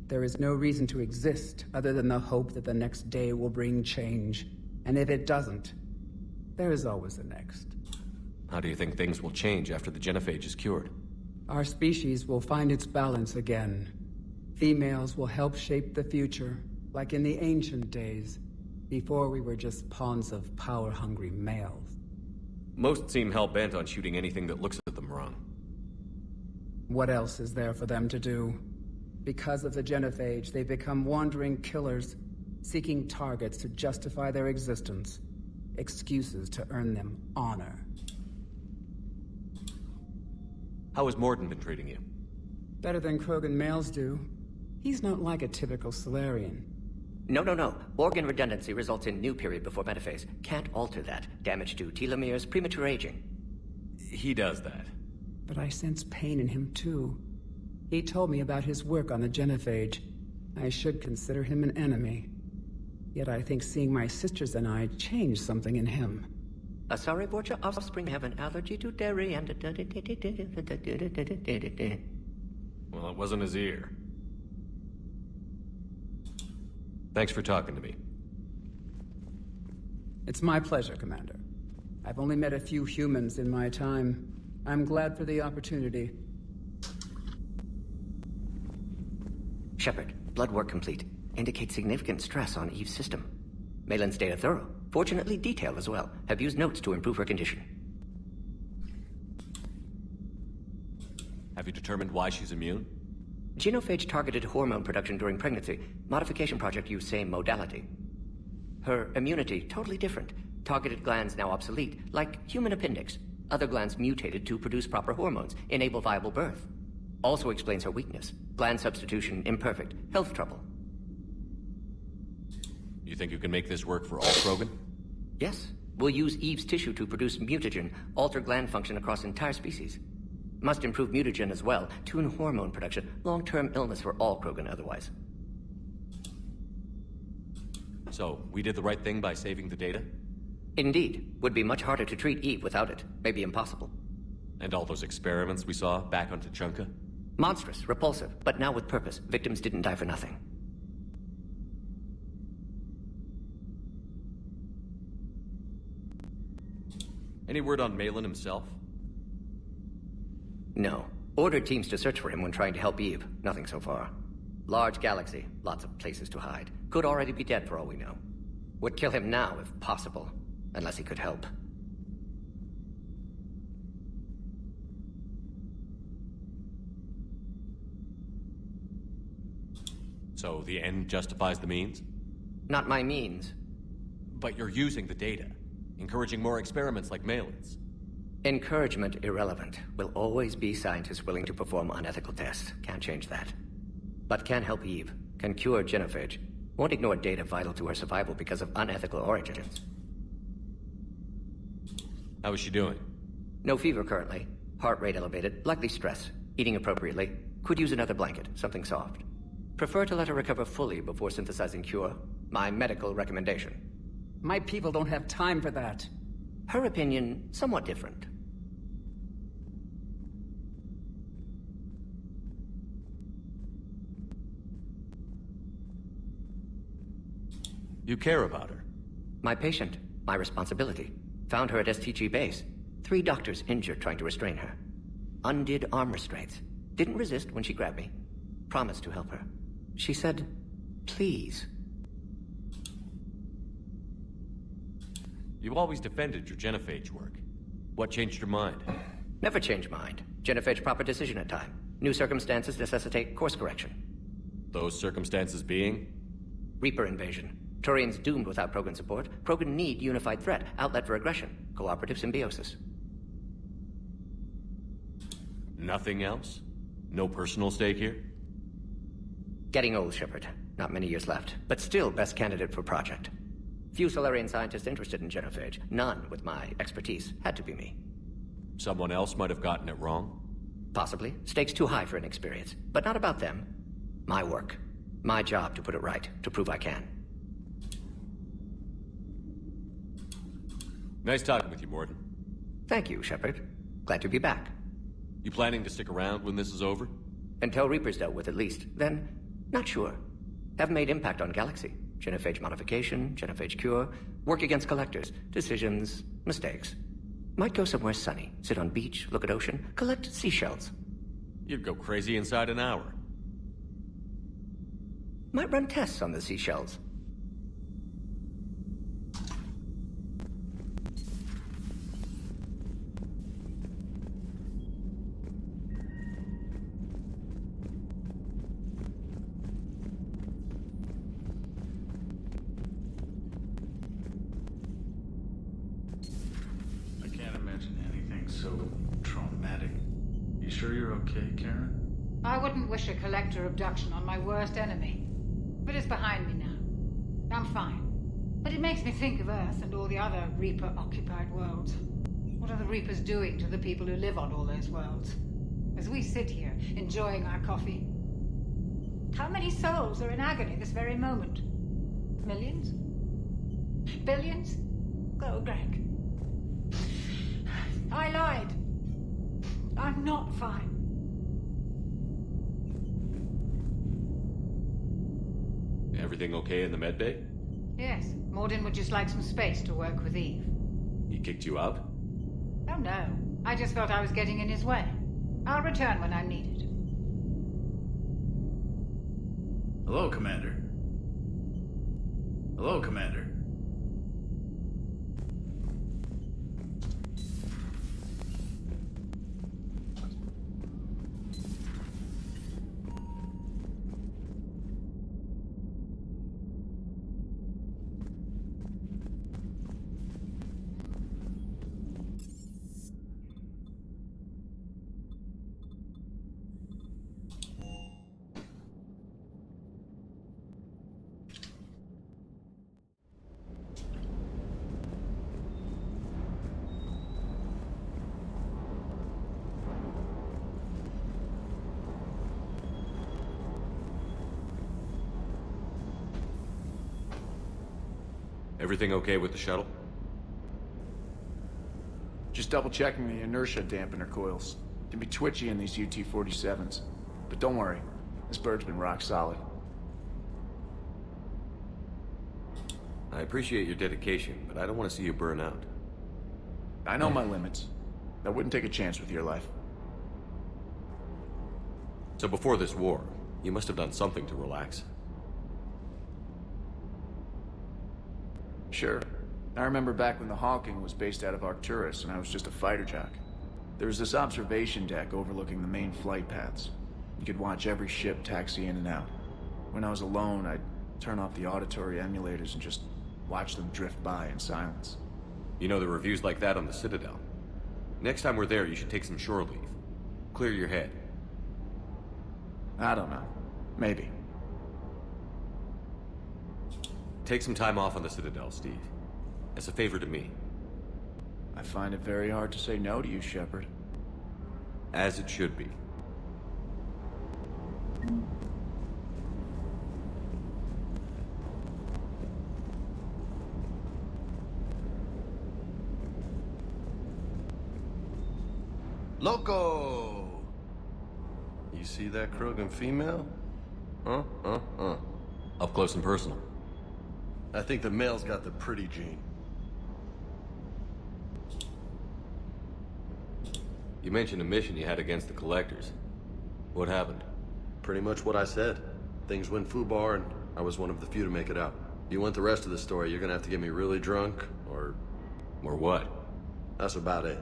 There is no reason to exist other than the hope that the next day will bring change. And if it doesn't, there is always the next. How do you think things will change after the genophage is cured? Our species will find its balance again. Females will help shape the future, like in the ancient days, before we were just pawns of power-hungry males. Most seem hell-bent on shooting anything that looks at them wrong. What else is there for them to do? Because of the genophage, they become wandering killers, seeking targets to justify their existence, excuses to earn them honor. How has Morden been treating you? Better than Krogan males do. He's not like a typical Solarian. No. Organ redundancy results in new period before metaphase. Can't alter that. Damage to telomeres, premature aging. He does that. But I sense pain in him too. He told me about his work on the genophage. I should consider him an enemy. Yet I think seeing my sisters and I changed something in him. Sorry, Borgia offspring have an allergy to dairy and... Well, it wasn't his ear. Thanks for talking to me. It's my pleasure, Commander. I've only met a few humans in my time. I'm glad for the opportunity. Shepard, blood work complete. Indicates significant stress on Eve's system. Malin's data thorough. Fortunately detailed as well. Have used notes to improve her condition. Have you determined why she's immune? Genophage targeted hormone production during pregnancy. Modification project used same modality. Her immunity, totally different. Targeted glands now obsolete, like human appendix. Other glands mutated to produce proper hormones, enable viable birth. Also explains her weakness. Gland substitution imperfect. Health trouble. You think you can make this work for all Krogan? Yes. We'll use Eve's tissue to produce mutagen, alter gland function across entire species. Must improve mutagen as well, tune hormone production, long-term illness for all Krogan otherwise. So, we did the right thing by saving the data? Indeed. Would be much harder to treat Eve without it. Maybe impossible. And all those experiments we saw back on Tuchanka? Monstrous, repulsive, but now with purpose. Victims didn't die for nothing. Any word on Malin himself? No. Ordered teams to search for him when trying to help Eve. Nothing so far. Large galaxy. Lots of places to hide. Could already be dead for all we know. Would kill him now if possible. Unless he could help. So the end justifies the means? Not my means. But you're using the data. Encouraging more experiments like Malin's. Encouragement irrelevant. Will always be scientists willing to perform unethical tests. Can't change that. But can help Eve. Can cure genophage. Won't ignore data vital to her survival because of unethical origins. How is she doing? No fever currently. Heart rate elevated. Likely stress. Eating appropriately. Could use another blanket. Something soft. Prefer to let her recover fully before synthesizing cure. My medical recommendation. My people don't have time for that. Her opinion, somewhat different. You care about her? My patient. My responsibility. Found her at STG base. 3 doctors injured trying to restrain her. Undid arm restraints. Didn't resist when she grabbed me. Promised to help her. She said, please. You always defended your genophage work. What changed your mind? Never change mind. Genophage proper decision at time. New circumstances necessitate course correction. Those circumstances being? Reaper invasion. Turians doomed without Krogan support. Krogan need unified threat, outlet for aggression. Cooperative symbiosis. Nothing else? No personal stake here? Getting old, Shepard. Not many years left. But still best candidate for project. Few Solarian scientists interested in genophage. None with my expertise. Had to be me. Someone else might have gotten it wrong? Possibly. Stakes too high for inexperience. But not about them. My work. My job to put it right. To prove I can. Nice talking with you, Morden. Thank you, Shepard. Glad to be back. You planning to stick around when this is over? Until Reaper's dealt with, at least. Then, not sure. Haven't made impact on Galaxy. Genophage modification, genophage cure. Work against collectors. Decisions, mistakes. Might go somewhere sunny. Sit on beach, look at ocean, collect seashells. You'd go crazy inside an hour. Might run tests on the seashells. I can't imagine anything so traumatic. You sure you're okay, Karen? I wouldn't wish a collector abduction on my worst enemy. But it's behind me now. I'm fine. But it makes me think of Earth and all the other Reaper-occupied worlds. What are the Reapers doing to the people who live on all those worlds? As we sit here, enjoying our coffee. How many souls are in agony this very moment? Millions? Billions? Go, Greg. I lied. I'm not fine. Everything okay in the medbay? Yes, Morden would just like some space to work with Eve. He kicked you out? Oh no, I just felt I was getting in his way. I'll return when I'm needed. Hello, Commander. Hello, Commander. Everything okay with the shuttle? Just double checking the inertia dampener coils. Can be twitchy in these UT-47s. But don't worry, this bird's been rock solid. I appreciate your dedication, but I don't want to see you burn out. I know my limits. I wouldn't take a chance with your life. So before this war, you must have done something to relax. Sure. I remember back when the Hawking was based out of Arcturus and I was just a fighter jock. There was this observation deck overlooking the main flight paths. You could watch every ship taxi in and out. When I was alone, I'd turn off the auditory emulators and just watch them drift by in silence. You know, the reviews like that on the Citadel. Next time we're there, you should take some shore leave. Clear your head. I don't know. Maybe. Take some time off on the Citadel, Steve. As a favor to me. I find it very hard to say no to you, Shepard. As it should be. Loco! You see that Krogan female? Up close and personal. I think the male's got the pretty gene. You mentioned a mission you had against the Collectors. What happened? Pretty much what I said. Things went foobar and I was one of the few to make it out. If you want the rest of the story, you're gonna have to get me really drunk, or... Or what? That's about it.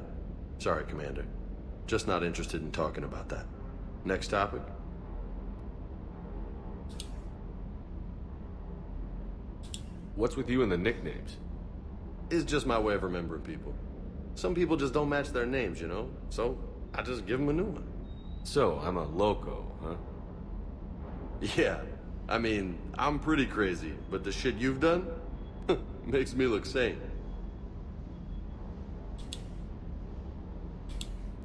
Sorry, Commander. Just not interested in talking about that. Next topic? What's with you and the nicknames? It's just my way of remembering people. Some people just don't match their names, you know? So, I just give them a new one. So, I'm a loco, huh? Yeah. I mean, I'm pretty crazy, but the shit you've done makes me look sane.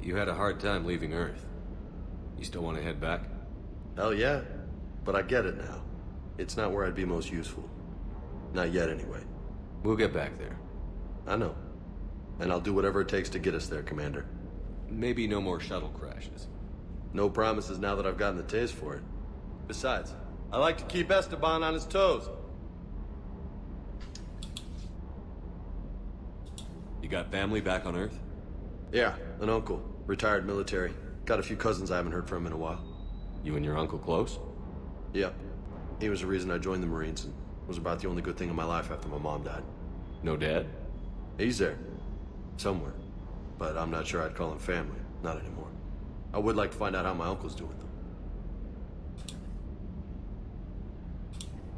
You had a hard time leaving Earth. You still want to head back? Hell yeah. But I get it now. It's not where I'd be most useful. Not yet, anyway. We'll get back there. I know. And I'll do whatever it takes to get us there, Commander. Maybe no more shuttle crashes. No promises now that I've gotten the taste for it. Besides, I like to keep Esteban on his toes. You got family back on Earth? Yeah, an uncle. Retired military. Got a few cousins I haven't heard from in a while. You and your uncle close? Yeah. He was the reason I joined the Marines and was about the only good thing in my life after my mom died. No dad? He's there. Somewhere. But I'm not sure I'd call him family. Not anymore. I would like to find out how my uncle's doing,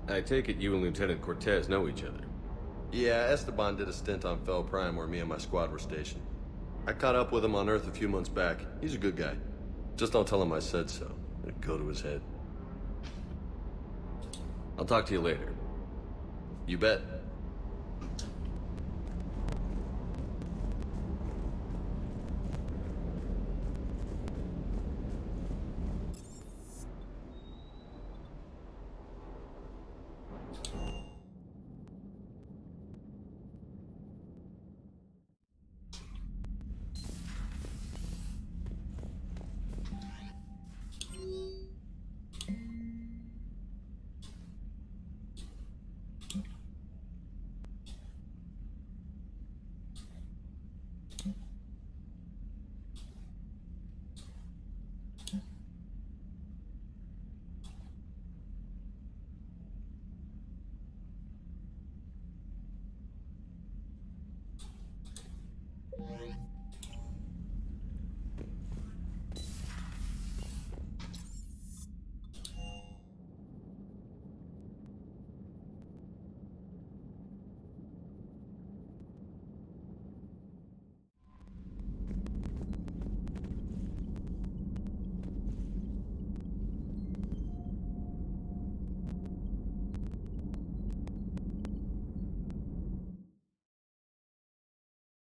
though. I take it you and Lieutenant Cortez know each other. Yeah, Esteban did a stint on Fel Prime where me and my squad were stationed. I caught up with him on Earth a few months back. He's a good guy. Just don't tell him I said so. It'd go to his head. I'll talk to you later. You bet.